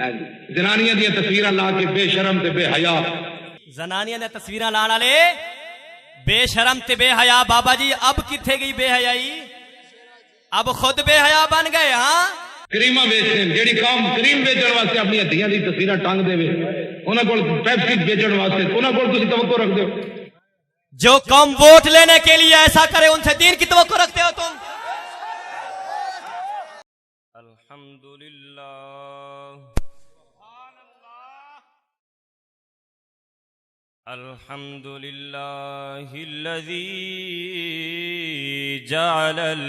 जनानियां दी तस्वीरां ला के बेशरम ते बेहया, जनानियां दी तस्वीरां लाने वाले बेशरम ते बेहया। बाबा जी अब किथे गई बेहयाई? अब खुद बेहया बन गए। हाँ, क्रीमा बेचते जेड़ी कौम क्रीम बेचण वास्ते अपनी हड्डियां दी तस्वीरां टांग देवे, उन्हां कोल पेप्सी बेचण वास्ते उन्हां कोल तुसीं तवक्को रखदे हो। जो कौम वोट लेने के लिए ऐसा करे उनसे दीन की तवक्को रखते हो तुम। अल्हम्दुलिल्लाह अल्हम्दुलिल्लाहिल्लज़ी जअलल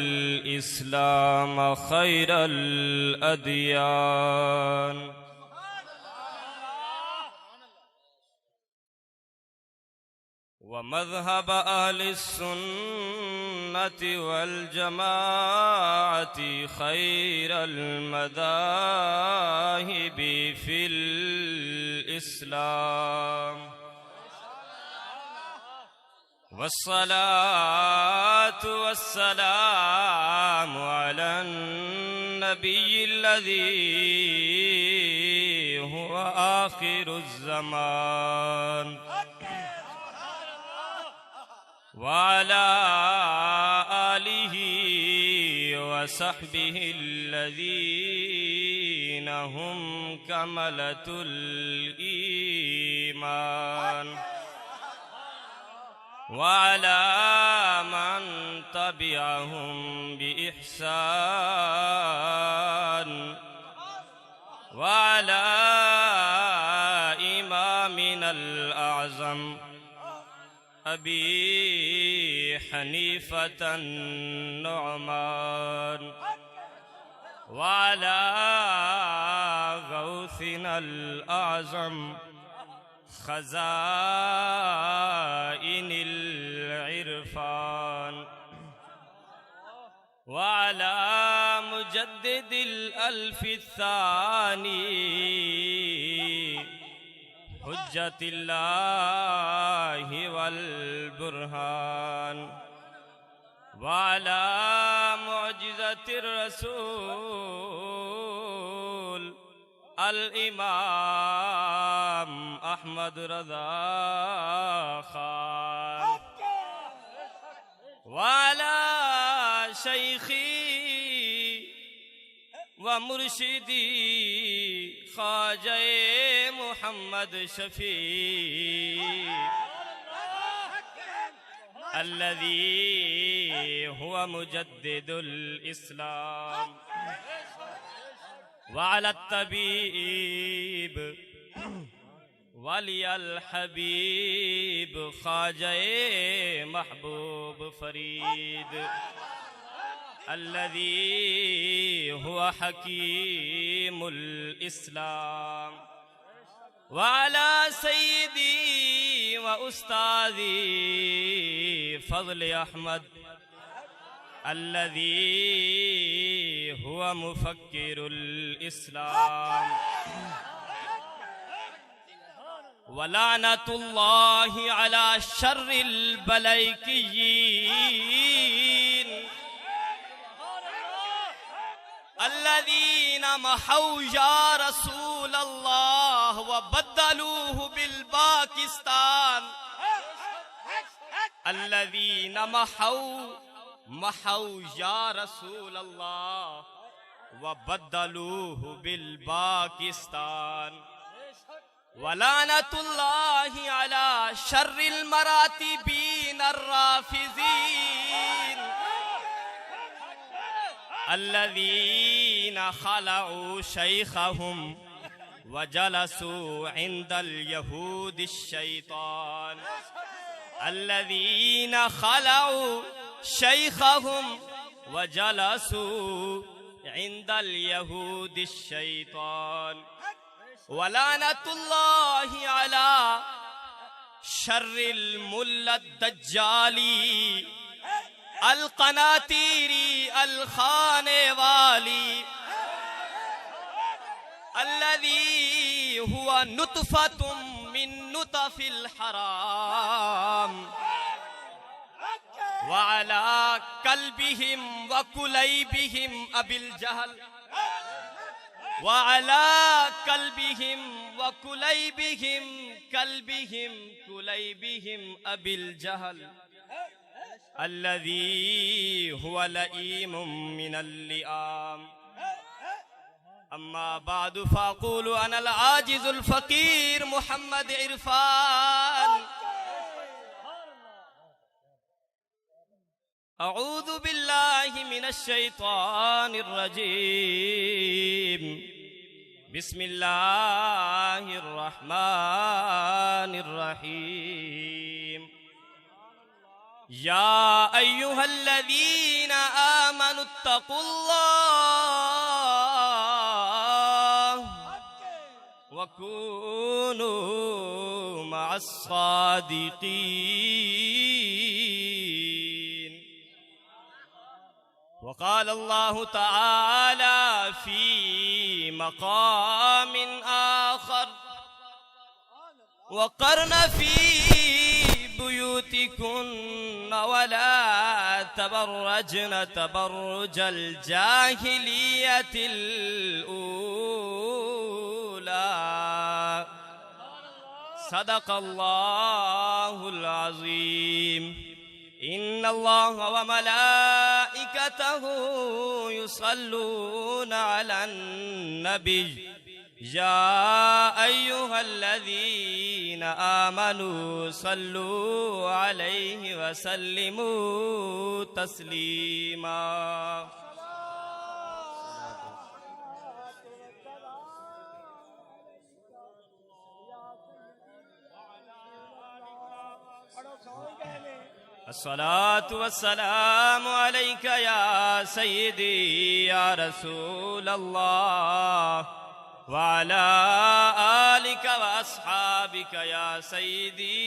इस्लाम खैरल अदियान व मज़हब अहलिस सुन्नति वल जमाअति खैरल मज़ाहिबि फिल इस्लाम वस्सलातु वस्सलामु अलन नबिय्यिल्लज़ी हुवा आखिरुज़ ज़मान व अला आलिहि व सहबिहिल्लज़ीना हुम कमलतुल ईमान वअला मन तबिअहुम बिइहसान वअला इमामिनल आज़म अबी हनीफतन नुअमान वअला गौसिनल आज़म खज़ाइनिल इरफान वअला मुजद्दिदिल अल्फिस्सानी हुज्जतिल्लाहि वल बुरहान वअला मुअजिज़तिर रसूल अल इमाम अहमद रज़ा खान वाला शैखी व मुर्शिदी ख्वाजा मुहम्मद शफी अल्लज़ी हुवा मुजद्दिदुल इस्लाम वाला तबीब वलियल हबीब ख्वाजा महबूब फरीद अल्लज़ी हुवा हकीमुल इस्लाम वाला सय्यदी व उस्तादी फज़ल अहमद अल्लज़ी हुवा मुफक्किरुल इस्लाम वलानतुल्लाहि अला शर्रिल बलैकिय्यीन अल्लज़ीना महौ या रसूलल्लाह व बद्दलूहु बिल पाकिस्तान अल्लज़ीना महौ या रसूलल्लाह व बद्दलूहु बिल पाकिस्तान वलानतुल्लाहि अला शर्रिल मरातिबीन अर्राफिज़ीन अल्लज़ीना खलऊ शैखहुम व जलसू इंदल यहूदिश शैतान अल्लज़ीना खलऊ शैखहुम व जलसू इंदल यहूदिश शैतान वलानतुल्लाहि अला शर्रिल मुल्लद दज्जाली अल क़नातीरी अल खाने वाली अल्लज़ी हुवा नुतफ़तुम मिन नुतफ़िल हराम व अला कल्बिहिम व कुलैबिहिम अबिल जहल व अला कल्बिहिम व कुलैबिहिम कल्बिहिम कुलैबिहिम अबिल जहल अल्लज़ी हुवा लईमुम मिनल लिआम अम्मा बादु फ़अक़ूलु अनल आजिज़ुल फ़क़ीर मुहम्मद इरफ़ान अऊज़ु बिल्लाहि मिनश शैतानिर रजीम बिस्मिल्लाहिर रहमानिर रहीम या अय्युहल्लज़ीना आमनुत्तक़ुल्लाह व कूनू मअस्सादिक़ीन वक़ाल अल्लाहु तआला फ़ी मक़ामिन आख़र वक़र्न फ़ी बुयूतिकुन्न वला तबर्रजन तबर्रुजल जाहिलियतिल ऊला सदक़ल्लाहुल अज़ीम इन्नल्लाह व मलाइकतहु युसल्लूना अलन नबी या अय्युहल्लज़ीना आमनू सल्लू अलैहि व सल्लिमू तस्लीमा। अस्सलातु वस्सलामु अलैका या सय्यदी या रसूल अल्लाह व अला आलिका व अस्हाबिका या सय्यदी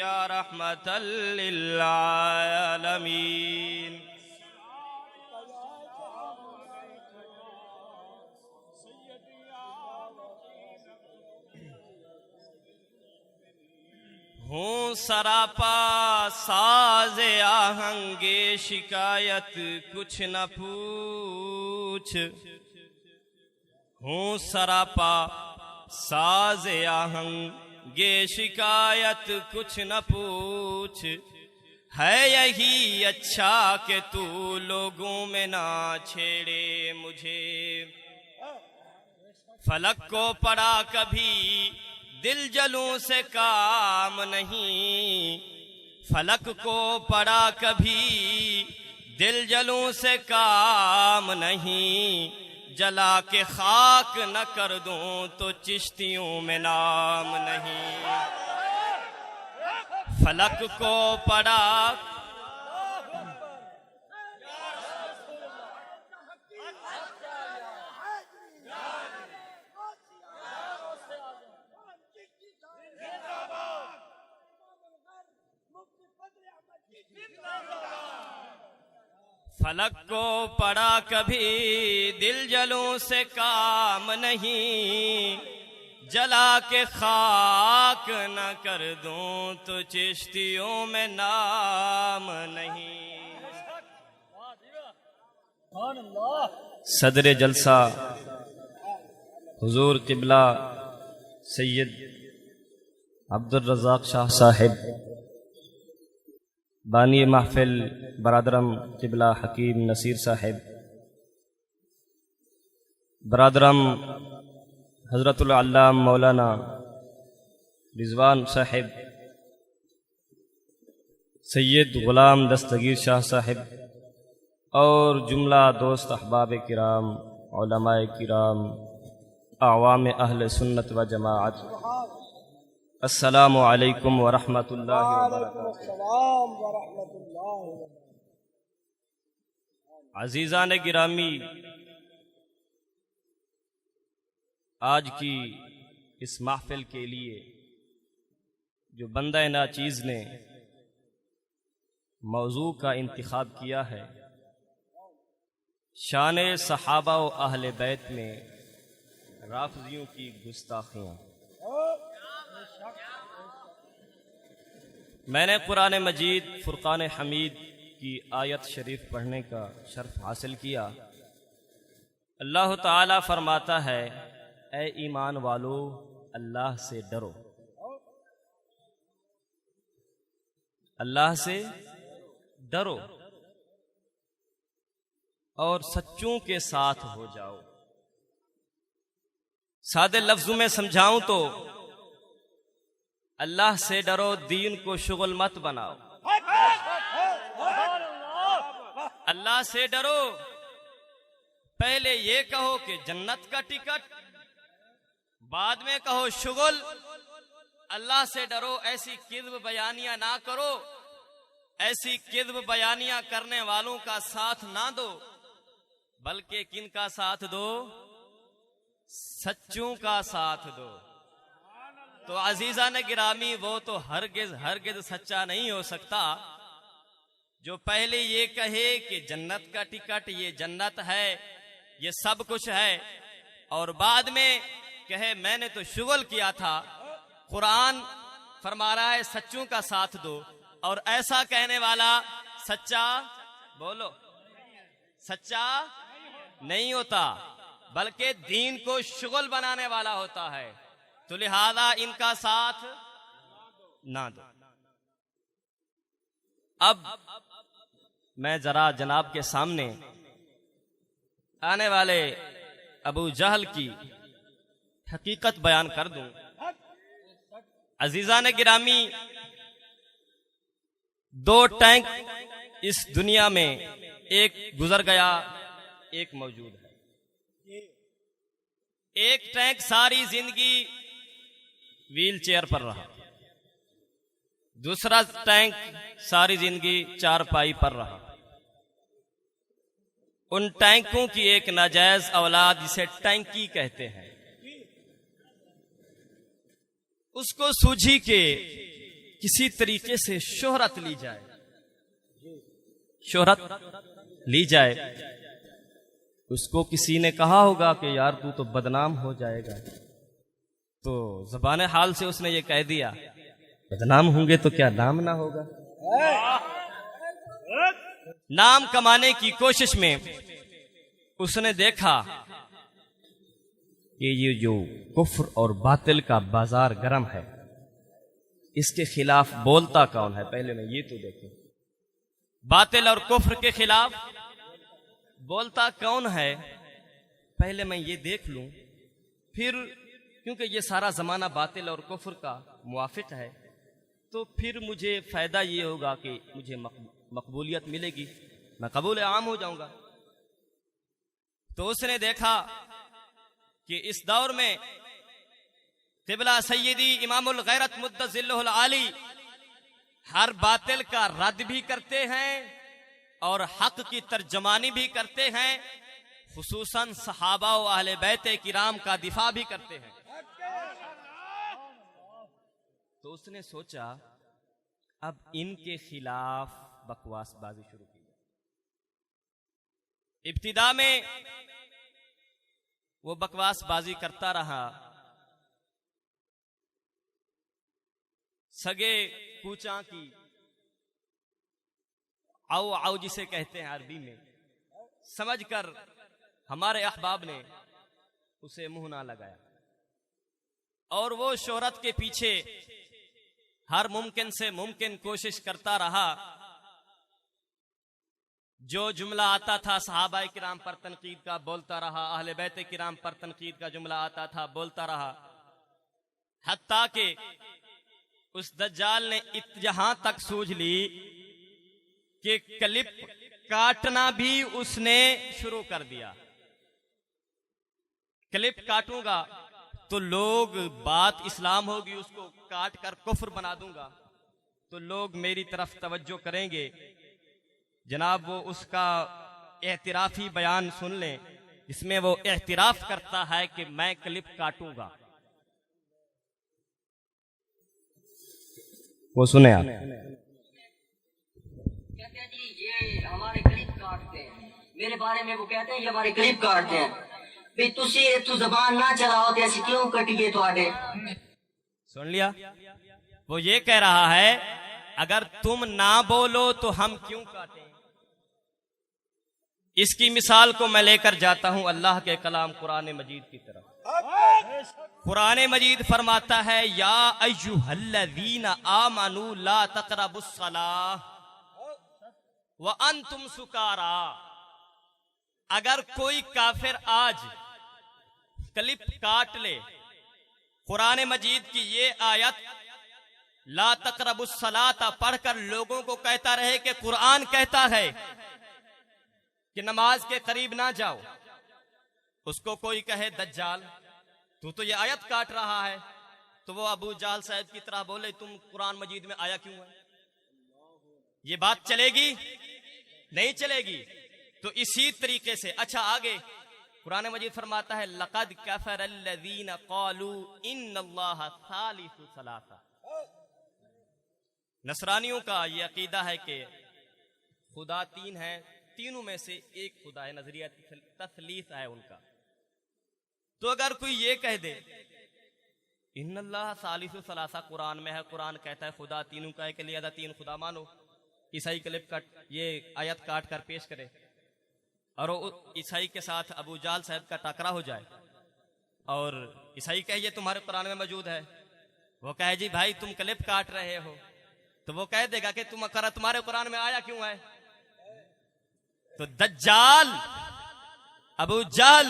या रहमतल लिल आलमीन। हूँ सरापा साज़े आहंगे शिकायत कुछ न पूछ हूँ सरापा साज़े आहंगे शिकायत कुछ न पूछ है यही अच्छा कि तू लोगों में ना छेड़े मुझे फलक को पड़ा कभी दिल जलूं से काम नहीं फलक को पड़ा कभी दिल जलूं से काम नहीं जला के खाक न कर दूं तो चिश्तियों में नाम नहीं फलक को पड़ा फलक को पड़ा कभी दिल जलों से काम नहीं जला के खाक न कर दूं तो चिश्तियों में नाम नहीं। सदर जलसा हुजूर क़िबला सैयद अब्दुल रज़ाक शाह साहिब बानी महफिल बरादरम क़िबला हकीम नसीर साहिब बरादरम हज़रतुल अल्लाम मौलाना रिज़वान साहिब सैयद ग़ुलाम दस्तगीर शाह साहिब और जुमला दोस्त अहबाब किराम उलमाए किराम आवाम अहले सुन्नत व जमाअत अस्सलामु अलैकुम व रहमतुल्लाहि व बरकातुहू। अज़ीज़ान गिरामी, आज की इस महफिल के लिए जो बंदा नाचीज़ ने मौजू का इंतखाब किया है, शान सहाबा व अहले बैत में राफ़िज़ियों की गुस्ताखियाँ। मैंने कुरान मजीद फुरक़ान हमीद की आयत शरीफ पढ़ने का शर्फ हासिल किया। अल्लाह ताला फरमाता है ए ईमान वालो अल्लाह से डरो, अल्लाह से डरो और सच्चों के साथ हो जाओ। सादे लफ्जों में समझाऊं तो अल्लाह से डरो, दीन को शुगल मत बनाओ। अल्लाह से डरो, पहले ये कहो कि जन्नत का टिकट, बाद में कहो शुगल। अल्लाह से डरो, ऐसी किद्ब बयानियां ना करो, ऐसी किद्ब बयानियां करने वालों का साथ ना दो, बल्कि किन का साथ दो? सच्चों का साथ दो। तो अजीजा ने गिरामी, वो तो हरगिज सच्चा नहीं हो सकता जो पहले ये कहे कि जन्नत का टिकट, ये जन्नत है, ये सब कुछ है, और बाद में कहे मैंने तो शुगल किया था। कुरान फरमा रहा है सच्चों का साथ दो, और ऐसा कहने वाला सच्चा, बोलो, सच्चा नहीं होता, बल्कि दीन को शुगल बनाने वाला होता है। तो लिहाजा इनका साथ ना दो। अब मैं जरा जनाब के सामने आने वाले अबू जहल की हकीकत बयान कर दूं। अजीजा ने गिरामी, 2 टैंक इस दुनिया में, एक गुजर गया, एक मौजूद है। एक टैंक सारी जिंदगी व्हील चेयर पर रहा, दूसरा टैंक सारी जिंदगी चारपाई पर रहा। उन टैंकों की एक नाजायज औलाद, जिसे टैंकी कहते हैं, उसको सूझी के किसी तरीके से शोहरत ली जाए, शोहरत ली जाए। उसको किसी ने कहा होगा कि यार तू तो बदनाम हो जाएगा, तो ज़बान हाल से उसने ये कह दिया, बदनाम होंगे तो क्या नाम ना होगा। नाम कमाने की कोशिश में उसने देखा कि ये जो कुफ्र और बातिल का बाजार गर्म है, इसके खिलाफ बोलता कौन है। पहले मैं ये तो देखूं, बातिल और कुफ्र के खिलाफ बोलता कौन है, पहले मैं ये देख लूं। फिर क्योंकि ये सारा जमाना बातिल और कुफ्र का मुवाफिक है, तो फिर मुझे फायदा ये होगा कि मुझे मकबूलियत मिलेगी, मैं कबूल आम हो जाऊंगा। तो उसने देखा कि इस दौर में क़िबला सैयदी इमामुल गैरत मुद्दज़िल्लुहुल आली हर बातिल का रद्द भी करते हैं और हक की तर्जमानी भी करते हैं, खुसूसन सहाबा व अहले बैत किराम का दिफा भी करते हैं। तो उसने सोचा अब इनके खिलाफ बकवासबाजी शुरू की जाए। इब्तिदा में वो बकवासबाजी करता रहा, सगे कूचा की आओ आओ जिसे कहते हैं अरबी में, समझकर हमारे अहबाब ने उसे मुंह ना लगाया, और वो शोहरत के पीछे हर मुमकिन से मुमकिन कोशिश करता रहा। जो जुमला आता था सहाबा किराम पर तनकीद का बोलता रहा, अहले बैत किराम पर तनकीद का जुमला आता था बोलता रहा, हत्ता कि उस दज्जाल ने इत्तहां तक सूझ ली कि क्लिप काटना भी उसने शुरू कर दिया। क्लिप काटूंगा तो लोग, बात इस्लाम होगी, उसको काट कर कुफ्र बना दूंगा तो लोग मेरी तरफ तवज्जो करेंगे। जनाब वो उसका एहतिराफी बयान सुन लें, इसमें वो एहतिराफ करता है कि मैं क्लिप काटूंगा। वो सुने आप। कहते हैं जी ये हमारे क्लिप काटते हैं, मेरे बारे में वो कहते हैं ये हमारे क्लिप काटते हैं। भी तुसी तू जबान ना चलाओ तो ऐसी क्यों कटिए तुहाडे। सुन लिया, वो ये कह रहा है अगर तुम ना बोलो तो हम क्यों काटें। इसकी मिसाल को मैं लेकर जाता हूं अल्लाह के कलाम कुरान मजीद की तरफ। कुरान मजीद फरमाता है या अय्युहल्लज़ीना आमनू ला तक़रबुस्सलाह व अंतुम सुकारा। अगर कोई काफिर आज क्लिप काट ले कुरान मजीद की ये आयत ला तक़रबुस्सलाता पढ़कर लोगों को कहता रहे कि कुरान कहता है कि नमाज के करीब ना जाओ, उसको कोई कहे दज्जाल तू तो ये आयत काट रहा है, तो वो अबू जाल साहब की तरह बोले तुम कुरान मजीद में आया क्यों है? ये बात चलेगी? नहीं चलेगी। तो इसी तरीके से अच्छा आगे कुरान मजीद फरमाता है लक़द कफ़रल्लज़ीना क़ालू इन्नल्लाहा सालिसु सलासा। नसरानियों का ये अकीदा है कि खुदा तीन है, तीनों में से एक खुदा है, नजरिया तस्लीस है उनका। तो अगर कोई ये कह दे इन्नल्लाह सालिसु सलासा कुरान में है, कुरान कहता है खुदा तीनों का है, के लिए तीन खुदा मानो, ईसाई क्लिप कट ये आयत काट कर पेश करे और ईसाई के साथ अबू जाल साहब का टकरा हो जाए और ईसाई कहे ये तुम्हारे कुरान में मौजूद है, वो कहे जी भाई तुम क्लिप काट रहे हो, तो वो कह देगा कि तुम्हारे कुरान में आया क्यों है? तो दज्जाल अबू जाल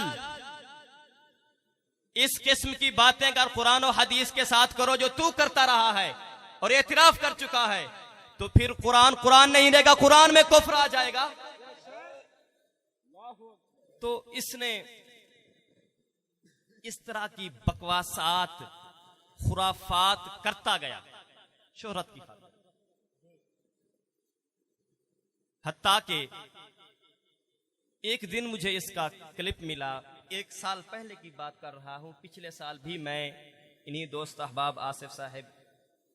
इस किस्म की बातें अगर कुरान और हदीस के साथ करो जो तू करता रहा है और एतराफ कर चुका है, तो फिर कुरान कुरान नहीं रहेगा, कुरान में कुफ्र आ जाएगा। तो इसने इस तरह की बकवासात खुराफात करता गया शोहरत की खातिर, हत्ता के एक दिन मुझे इसका क्लिप मिला। एक साल पहले की बात कर रहा हूं, पिछले साल भी मैं इन्हीं दोस्त अहबाब आसिफ साहब,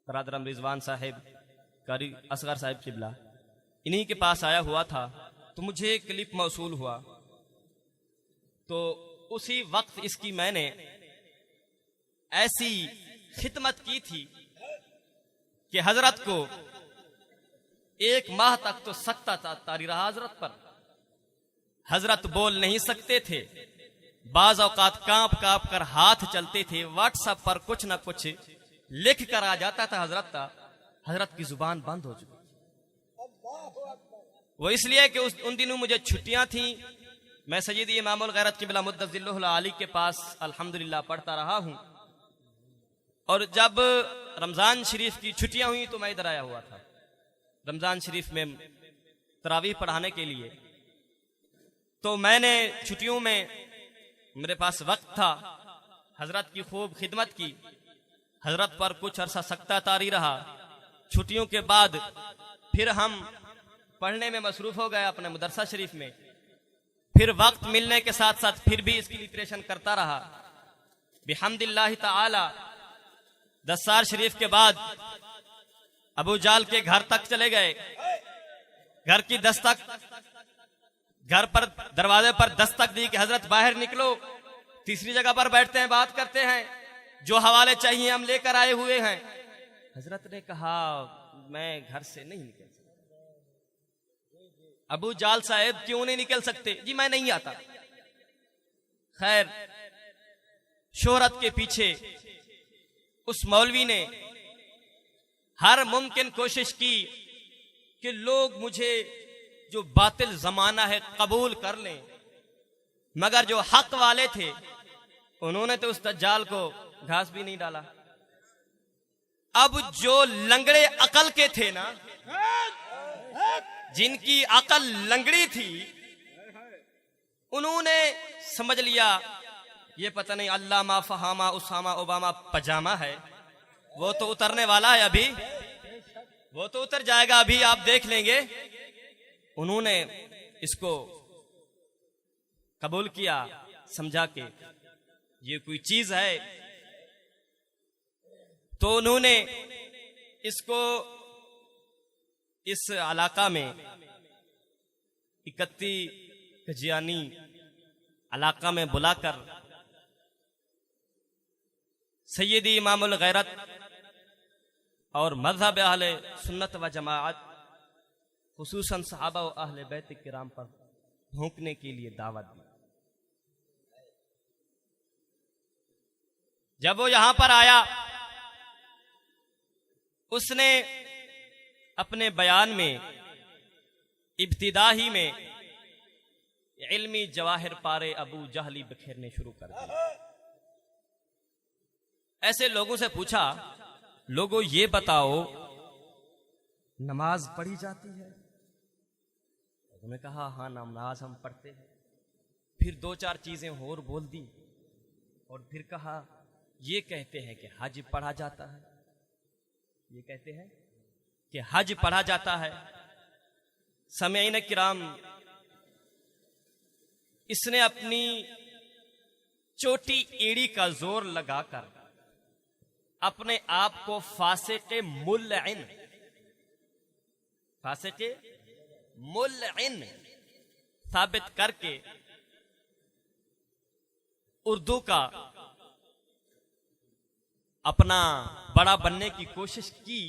बरादरम रिजवान साहब, कारी असगर साहब किबला, इन्हीं के पास आया हुआ था, तो मुझे क्लिप मौसूल हुआ। तो उसी वक्त इसकी मैंने ऐसी खिदमत की थी कि हजरत को एक माह तक तो सकता था तारी रहा हजरत पर। हजरत बोल नहीं सकते थे, बाज औकात कांप कांप कर हाथ चलते थे, व्हाट्सएप पर कुछ ना कुछ लिख कर आ जाता था हजरत का, हजरत की जुबान बंद हो चुकी। वो इसलिए कि उन दिनों मुझे छुट्टियां थी, मैं सय्यदी इमामुल गैरत क़िबला मुद्दज़िल्लुहुल आली के पास अल्हम्दुलिल्लाह पढ़ता रहा हूं, और जब रमजान शरीफ की छुट्टियां हुई तो मैं इधर आया हुआ था रमजान शरीफ में तरावीह पढ़ाने के लिए। तो मैंने छुट्टियों में मेरे पास वक्त था, हजरत की खूब खिदमत की, हजरत पर कुछ अरसा सकता तारी रहा। छुट्टियों के बाद फिर हम पढ़ने में मसरूफ हो गए अपने मदरसा शरीफ में, फिर वक्त मिलने के साथ साथ फिर भी इसकी लिटरेशन करता रहा। बिहम्दिल्लाह ताला दस्सार शरीफ के बाद अबू जाल के घर तक चले गए। घर की दस्तक, घर पर दरवाजे पर दस्तक दी कि हजरत बाहर निकलो, तीसरी जगह पर बैठते हैं, बात करते हैं, जो हवाले चाहिए हम लेकर आए हुए हैं। हजरत ने कहा मैं घर से नहीं निकल सकता। अबू जाल साहब क्यों नहीं निकल सकते? जी मैं नहीं आता। खैर शोहरत के पीछे उस मौलवी ने हर मुमकिन कोशिश की कि लोग मुझे जो बातिल जमाना है कबूल कर लें, मगर जो हक वाले थे उन्होंने तो उस दज्जाल को घास भी नहीं डाला। अब जो लंगड़े अकल के थे ना, जिनकी अकल लंगड़ी थी, उन्होंने समझ लिया ये पता नहीं अल्लामा फहामा उसामा ओबामा पजामा है, वो तो उतरने वाला है, अभी वो तो उतर जाएगा, अभी आप देख लेंगे। उन्होंने इसको कबूल किया, समझा कि ये कोई चीज है। तो उन्होंने इसको इस इलाका में इकत्ती कजियानी इलाका में बुलाकर सय्यदी इमामुल गैरत और मज़हब अहले सुन्नत व जमाअत खुसूसन सहाबा व अहले बैत किराम पर भोंकने के लिए दावत दी। जब वो यहां पर आया, उसने अपने बयान में इब्तिदा ही में इल्मी जवाहिर पारे अबू जहली बिखेरने शुरू कर दिए। ऐसे लोगों से पूछा, लोगों ये बताओ नमाज पढ़ी जाती है? उन्होंने कहा हाँ नमाज हम पढ़ते हैं। फिर दो चार चीजें और बोल दी और फिर कहा ये कहते हैं कि हज पढ़ा जाता है, ये कहते हैं कि हज पढ़ा जाता है। सामीईन किराम, इसने अपनी चोटी एड़ी का जोर लगाकर अपने आप को फासिके मुल्इन साबित करके उर्दू का अपना बड़ा बनने की कोशिश की।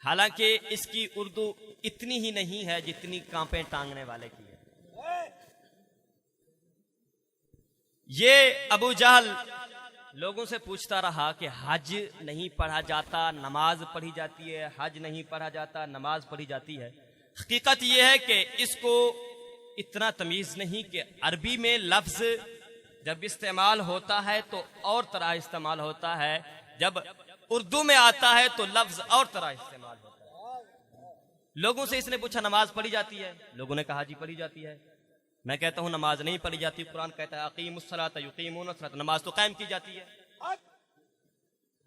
हालांकि इसकी उर्दू इतनी ही नहीं है जितनी कांपे टांगने वाले की है। ये अबू जहल लोगों से पूछता रहा कि हज नहीं पढ़ा जाता, नमाज पढ़ी जाती है, हज नहीं पढ़ा जाता, नमाज पढ़ी जाती है। हकीकत यह है कि इसको इतना तमीज नहीं कि अरबी में लफ्ज जब इस्तेमाल होता है तो और तरह इस्तेमाल होता है, जब उर्दू में आता है तो लफ्ज और तरह इस्तेमाल होता है। लोगों से इसने पूछा नमाज पढ़ी जाती है? लोगों ने कहा जी पढ़ी जाती है। मैं कहता हूं नमाज नहीं पढ़ी जाती। कुरान कहता है अकीमुस्सलात युकीमूनस्सलात, नमाज तो कायम की जाती है।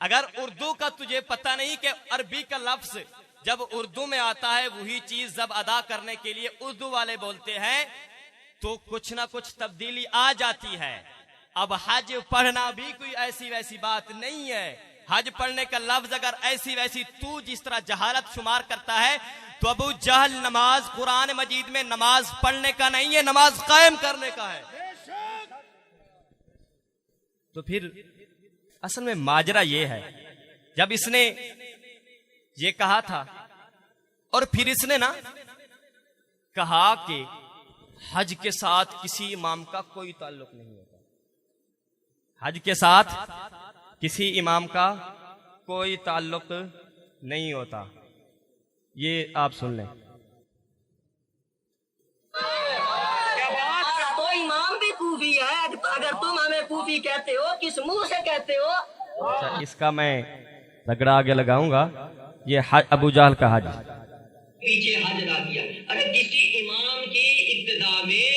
अगर उर्दू का तुझे पता नहीं कि अरबी का लफ्ज जब उर्दू में आता है वही चीज जब अदा करने के लिए उर्दू वाले बोलते हैं तो कुछ ना कुछ तब्दीली आ जाती है। अब हज पढ़ना भी कोई ऐसी वैसी बात नहीं है। हज पढ़ने का लफ्ज अगर ऐसी वैसी तू जिस तरह जहालत शुमार करता है तो अबू जहल नमाज कुरान मजीद में नमाज पढ़ने का नहीं है, नमाज कायम करने का है। तो फिर असल में माजरा ये है, जब इसने ये कहा था और फिर इसने ना कहा कि हज के साथ किसी इमाम का कोई ताल्लुक नहीं होता, हज के साथ किसी इमाम का कोई ताल्लुक नहीं होता। ये आप सुन लें। हमारा तो इमाम भी कूफी है, अगर तुम हमें कूफी कहते हो किस मुंह से कहते हो? अच्छा, इसका मैं रगड़ा आगे लगाऊंगा। ये अबू जहल का हज पीछे हज अदा किया। अरे किसी इमाम की इब्तिदा में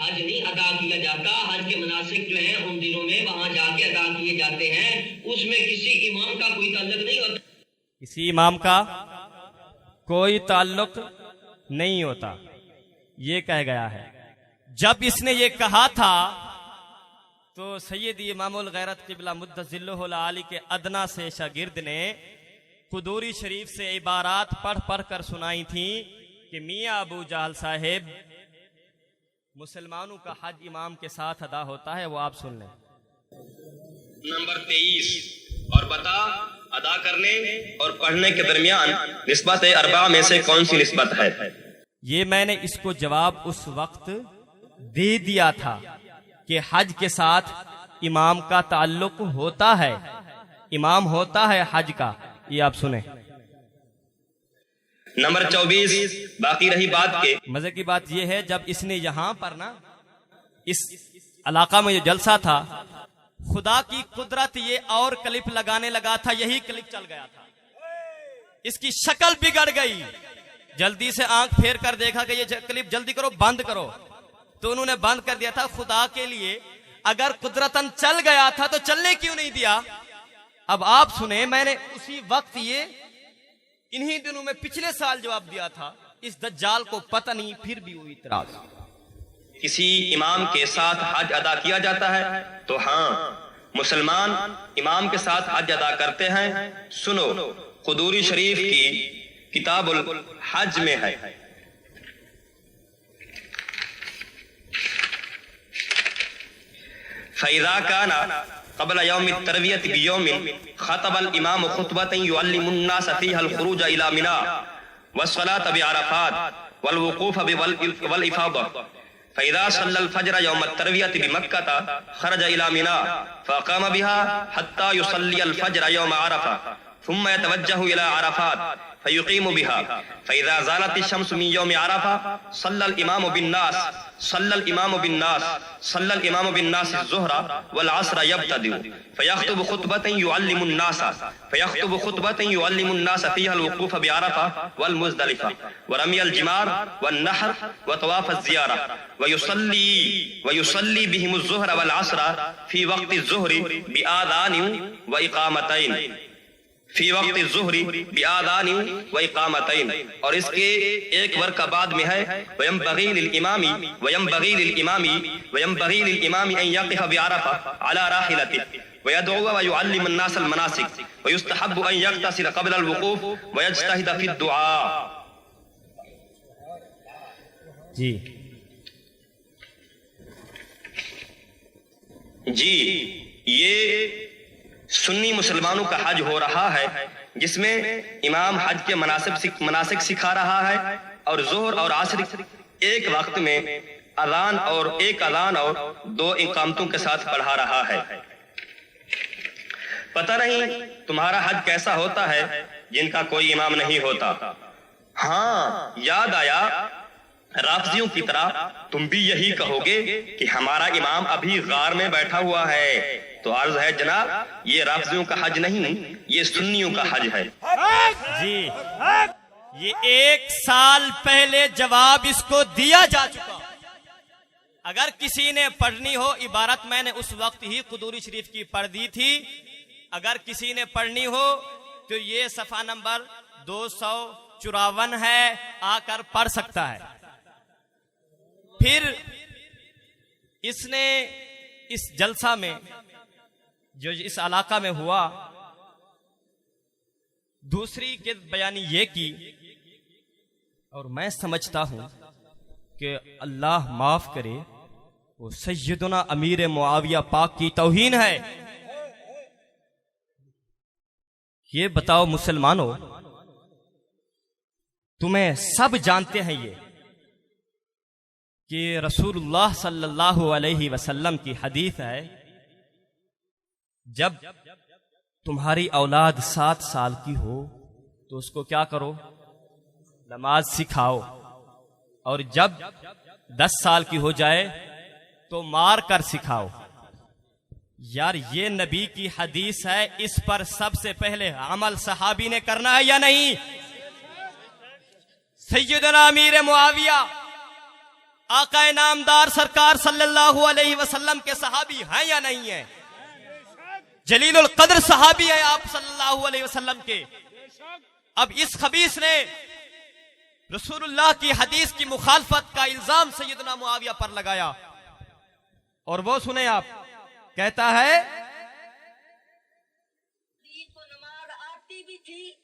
हज नहीं अदा किया जाता। हज के मनासिक जो हैं उन दिनों में वहां जाके अदा किए जाते हैं, उसमें किसी इमाम का कोई ताल्लुक नहीं होता। किसी इमाम का कोई ताल्लुक नहीं होता, ये कह गया है। जब इसने ये कहा था तो सैयदी इमामुल गैरत क़िबला मुद्दज़िल्लुहुल आली के अदना से शागिर्द ने कुदूरी शरीफ से इबारात पढ़ पढ़ कर सुनाई थी कि मियाँ अबू जहल साहेब, मुसलमानों का हज इमाम के साथ अदा होता है। वो आप सुन लें। नंबर 23, और बता अदा करने और पढ़ने के दरमियान निस्बत अरबा में से कौन सी निस्बत है? ये मैंने इसको जवाब उस वक्त दे दिया था कि हज के साथ इमाम का ताल्लुक होता है, इमाम होता है हज का। ये आप सुने। नंबर 24, बाकी रही बात के मजे की बात यह है, जब इसने यहां पर ना इस इलाका में जो जलसा था, खुदा की कुदरत ये और क्लिप लगाने लगा था, यही क्लिप चल गया था। इसकी शक्ल बिगड़ गई। जल्दी से आंख फेर कर देखा कि ये क्लिप जल्दी करो, बंद करो, तो उन्होंने बंद कर दिया था। खुदा के लिए अगर कुदरतन चल गया था तो चलने क्यों नहीं दिया? अब आप सुने, मैंने उसी वक्त ये इन्हीं दिनों में पिछले साल जवाब दिया था। इस दज्जाल को पता नहीं, फिर भी वो इतराज। किसी इमाम के साथ हज अदा किया जाता है तो हाँ, मुसलमान इमाम के साथ हज अदा करते हैं। सुनो, कुदूरी शरीफ की किताबुल हज में है। फैज़ा काना क़ब्ल यौम तरवियत बियौमिन ख़तबल इमाम खुतबतन युअल्लिमुन नास फ़ीहल ख़ुरूज इला मिना वस्सलात बिअरफ़ात वल वक़ूफ़ वल इफ़ादा फइज़ा सल्लल फज्र यौम तरवियत बिमक्का खरज इला मिना फअक़ाम बिहा हत्ता युसल्ली अल फज्र यौम अरफा थुम्मा यतवज्जहु इला अरफात फयुक़ीमु बिहा फइज़ा ज़ालत अश-शम्सु मिन यौम अरफा सल्लल इमामु बिन्नास अज़-ज़ुहरा वल असर यब्तदिउ फयख़्तुबु ख़ुतबतन युअल्लिमु अन्नास फ़ीहा अल-वुक़ूफ़ बिअरफा वल मुज़दलिफ़ा व रमी अल-जिमार वन नहर व तवाफ़ अज़-ज़ियारा व युसल्ली बिहिम अज़-ज़ुहरा वल असर फ़ी वक़्ति अज़-ज़ुहरी बिआज़ानिन व इक़ामतैन और इसके एक वर्क बाद में है वयंबगी लिल इमामी अन यक़िफ़ बिअरफा अला राहिलतिही व यदउ व युअल्लिमु अन्नास अल मनासिक व युस्तहब्बु अन यग़तसिल क़ब्ल अल वुक़ूफ़ व यज्तहिद फ़ी दुआ। जी ये सुन्नी मुसलमानों का हज हो रहा है जिसमें इमाम हज के मनासिक सिखा रहा है और जोहर और आसर एक वक्त में अज़ान और दो इकामतों के साथ पढ़ा रहा है। पता नहीं तुम्हारा हज कैसा होता है जिनका कोई इमाम नहीं होता। हाँ, याद आया, राफ़िज़ियों की तरह तुम भी यही कहोगे कि हमारा इमाम अभी गार में बैठा हुआ है। तो अर्ज है जनाब, ये राफ़िज़ियों का हज नहीं, ये सुन्नियों का हज है। जी, ये 1 साल पहले जवाब इसको दिया जा चुका। अगर किसी ने पढ़नी हो इबारत, मैंने उस वक्त ही कुदूरी शरीफ की पढ़ दी थी। अगर किसी ने पढ़नी हो तो ये सफ़ा नंबर 254 है, आकर पढ़ सकता है। फिर इसने इस जलसा में जो इस इलाका में हुआ, दूसरी के बयानी ये की, और मैं समझता हूं कि अल्लाह माफ करे, वो सैयदना अमीर मुआविया पाक की तौहीन है। ये बताओ मुसलमानों, तुम्हें सब जानते हैं ये कि रसूलुल्लाह सल्लल्लाहु अलैहि वसल्लम की हदीस है, जब तुम्हारी औलाद 7 साल की हो तो उसको क्या करो, नमाज सिखाओ, और जब 10 साल की हो जाए तो मार कर सिखाओ। यार, ये नबी की हदीस है, इस पर सबसे पहले अमल सहाबी ने करना है या नहीं? सैयदना अमीर मुआविया आका नामदार सरकार सल्लल्लाहु अलैहि वसल्लम के सहाबी हैं या नहीं है? जलीलुल कद्र सहाबी है आप सल्लल्लाहु अलैहि वसल्लम के। अब इस खबीस ने रसूलुल्लाह की हदीस की मुखालफत का इल्जाम सैयदना मुआविया पर लगाया, और वो सुने आप, कहता है को नमाज आती भी थी।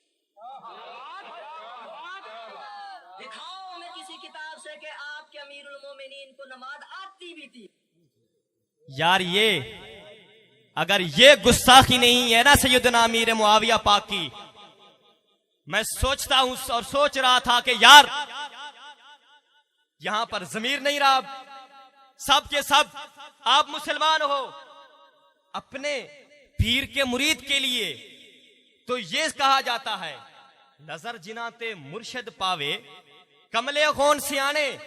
दिखाओ मैं किसी किताब से कि आपके अमीरुल मोमिनीन को नमाज आती भी थी। यार, ये अगर ये गुस्ताखी नहीं है ना सैयदना अमीर मुआविया पाक की, मैं सोचता हूं और सोच रहा था कि यार यहां पर ज़मीर नहीं रहा। सब के सब आप मुसलमान हो, अपने पीर के मुरीद के लिए तो ये कहा जाता है, नजर जिनाते मुर्शिद पावे कमले खून सियाने।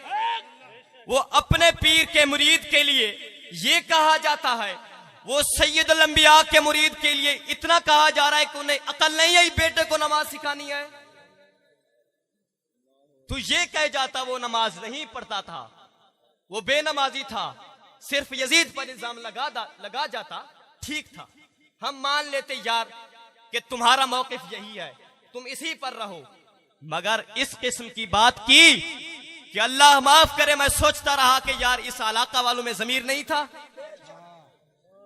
वो अपने पीर के मुरीद के लिए ये कहा जाता है, वो सैयदुल अंबिया के मुरीद के लिए इतना कहा जा रहा है कि उन्हें अकल नहीं है बेटे को नमाज सिखानी है। तो ये कह जाता वो नमाज नहीं पढ़ता था, वो बेनमाजी था, सिर्फ यजीद पर इल्जाम लगा जाता, ठीक था, हम मान लेते यार कि तुम्हारा मौकिफ यही है, तुम इसी पर रहो। मगर इस किस्म की बात की कि अल्लाह माफ करे, मैं सोचता रहा कि यार इस इलाका वालों में ज़मीर नहीं था।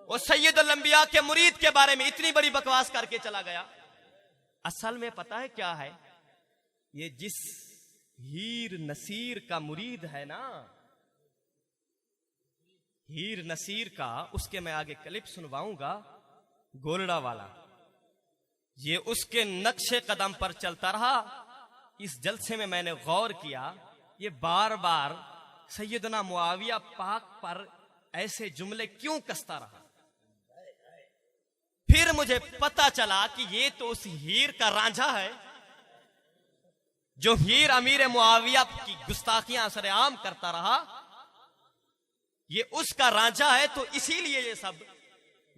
वो सैयदुल अंबिया के मुरीद के बारे में इतनी बड़ी बकवास करके चला गया। असल में पता है क्या है, ये जिस हीर नसीर का मुरीद है ना, हीर नसीर का, उसके मैं आगे क्लिप सुनवाऊंगा, गोलड़ा वाला, ये उसके नक्शे कदम पर चलता रहा। इस जलसे में मैंने गौर किया, ये बार बार सैयदना मुआविया पाक पर ऐसे जुमले क्यों कसता रहा। फिर मुझे पता चला कि ये तो उस हीर का रांझा है जो हीर अमीर मुआविया की गुस्ताखियां सरेआम करता रहा। ये उसका रांझा है, तो इसीलिए ये सब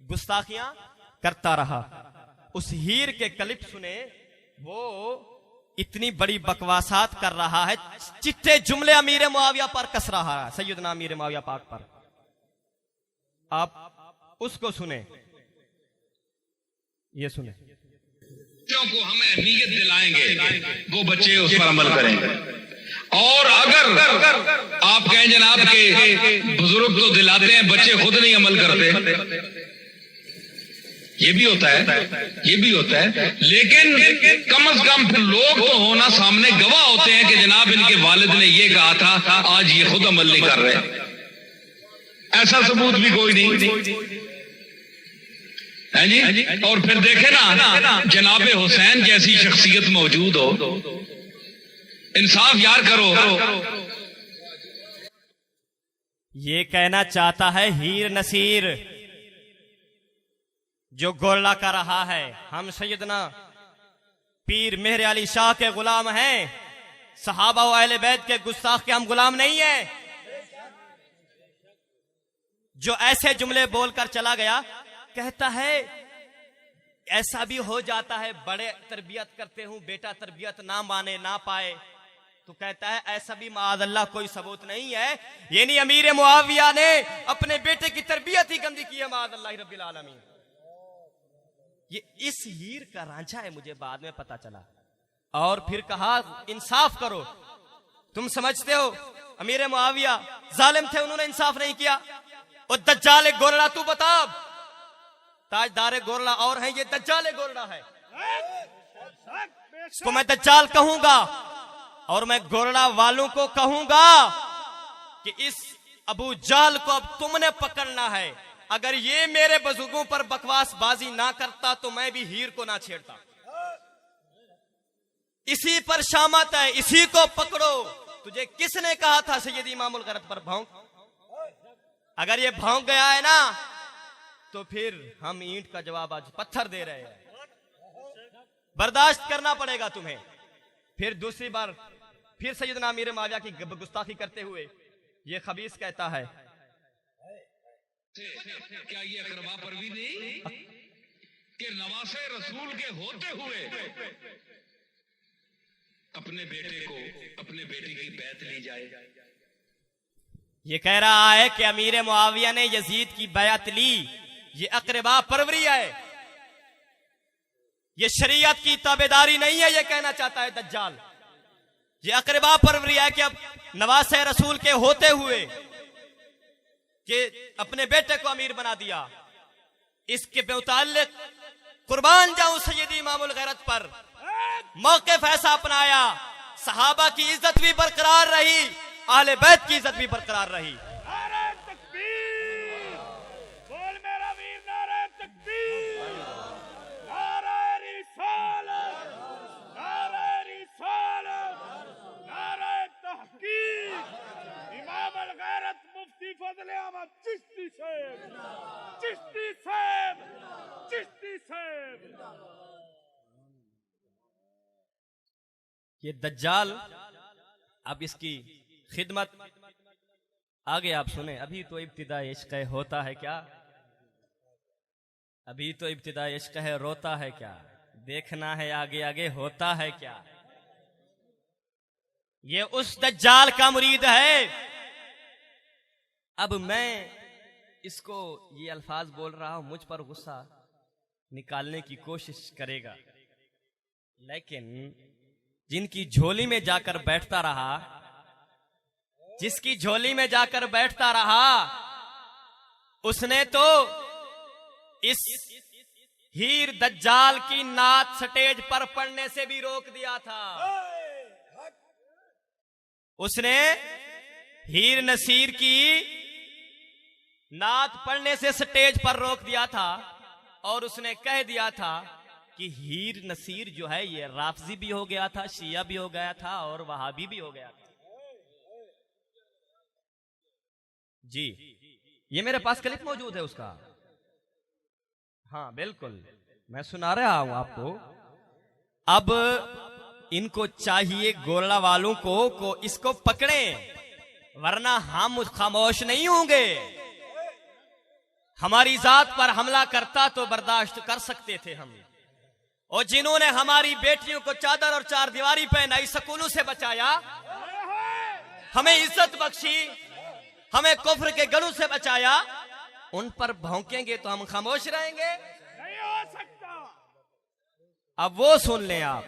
गुस्ताखियां करता रहा। उस हीर के क्लिप सुने, वो इतनी बड़ी बकवासात कर रहा है, चिट्टे जुमले अमीर मुआविया पर कस रहा है, सैयदना अमीर मुआविया पाक पर। आप उसको सुने, ये सुने। बच्चों को हम अहमियत दिलाएंगे, वो बच्चे उस पर अमल करेंगे। और अगर आप कहें जनाब के बुजुर्ग तो दिलाते हैं, बच्चे खुद नहीं अमल करते, ये भी होता है, ये भी होता है। लेकिन कम से कम फिर लोग तो होना, सामने गवाह होते हैं कि जनाब इनके वालिद ने ये कहा था, आज ये खुद अमल नहीं कर रहे। ऐसा सबूत भी कोई नहीं है जी। और फिर देखे ना, जनाबे हुसैन जैसी शख्सियत मौजूद हो, इंसाफ यार करो। ये कहना चाहता है हीर नसीर जो गोरला का रहा है, हम सैयदना पीर मेहर अली शाह के गुलाम हैं, सहाबा व अहले बैत के गुस्ताख के हम गुलाम नहीं हैं। जो ऐसे जुमले बोलकर चला गया, कहता है ऐसा भी हो जाता है, बड़े तरबियत करते हूं, बेटा तरबियत ना माने ना पाए, तो कहता है ऐसा भी माअज़ल्लाह कोई सबूत नहीं है। यानी अमीर मुआविया ने अपने बेटे की तरबियत ही गंदी की है, माअज़ल्लाह रब्बिल आलमीन। ये इस हीर का रांझा है, मुझे बाद में पता चला। और फिर कहा इंसाफ करो। तुम समझते हो अमीर मुआविया जालिम थे, उन्होंने इंसाफ नहीं किया। और दज्जाल गोरला, तू बता, ताजदार गोरला और है, ये दज्जाल गोरला है। तो मैं दज्जाल कहूंगा और मैं गोरला वालों को कहूंगा कि इस अबू जाल को अब तुमने पकड़ना है। अगर ये मेरे बुजुर्गों पर बकवास बाजी ना करता तो मैं भी हीर को ना छेड़ता। इसी पर शामत है, इसी को पकड़ो। तुझे किसने कहा था सैयद इमामुल गरत पर भौंक? अगर ये भौंक गया है ना, तो फिर हम ईंट का जवाब आज पत्थर दे रहे हैं। बर्दाश्त करना पड़ेगा तुम्हें। फिर दूसरी बार फिर सैयदना अमीर मुआविया की गुस्ताखी करते हुए ये खबीस कहता है, क्या ये अकरबा पर भी नहीं कि नवासे रसूल के होते हुए अपने बेटे को, अपने बेटे की बैत ली जाए। ये कह रहा है कि अमीर मुआविया ने यजीद की बैत ली, ये अकरबा परवरी है, ये शरीयत की ताबेदारी नहीं है। ये कहना चाहता है दज्जाल, ये अकरबा परवरी है कि अब नवासे रसूल के होते हुए कि अपने बेटे को अमीर बना दिया। इसके मुताल्लिक कुर्बान जाऊं सैयदी इमामुल गैरत पर, मौक़िफ़ ऐसा अपनाया, सहाबा की इज्जत भी बरकरार रही, अहले बैत की इज्जत भी बरकरार रही। नारे तकबीर, बोल मेरा वीर, नारे तकबीर, नारे रिसालत, नारे रिसालत, नारे तहकीक। इमाम अल गैरत मुफ्ती फजल अहमद चिश्ती साहब, चिश्ती साहब, चिश्ती साहब। ये दज्जाल अब इसकी खिदमत आगे आप सुने। अभी तो इब्तिदा इश्क है, होता है क्या? अभी तो इब्तिदा इश्क है, रोता है क्या? देखना है आगे आगे होता है क्या। ये उस दज्जाल का मुरीद है। अब मैं इसको ये अल्फाज बोल रहा हूं, मुझ पर गुस्सा निकालने की कोशिश करेगा, लेकिन जिनकी झोली में जाकर बैठता रहा, जिसकी झोली में जाकर बैठता रहा, उसने तो इस हीर दज्जाल की नात स्टेज पर पढ़ने से भी रोक दिया था। उसने हीर नसीर की नात पढ़ने से स्टेज पर रोक दिया था और उसने कह दिया था कि हीर नसीर जो है ये राफजी भी हो गया था, शिया भी हो गया था और वहाबी भी हो गया था। जी, ये मेरे पास क्लिप मौजूद है उसका। हाँ बिल्कुल, मैं सुना रहा हूं आपको। अब इनको चाहिए गोरड़ा वालों को इसको पकड़े, वरना हम खामोश नहीं होंगे। हमारी जात पर हमला करता तो बर्दाश्त कर सकते थे हम, और जिन्होंने हमारी बेटियों को चादर और चार दीवारी पहनाई, स्कूलों से बचाया, हमें इज्जत बख्शी, हमें कुफ्र के गढ़ों से बचाया, उन पर भौंकेंगे तो हम खामोश रहेंगे? नहीं हो सकता। अब वो सुन लें आप।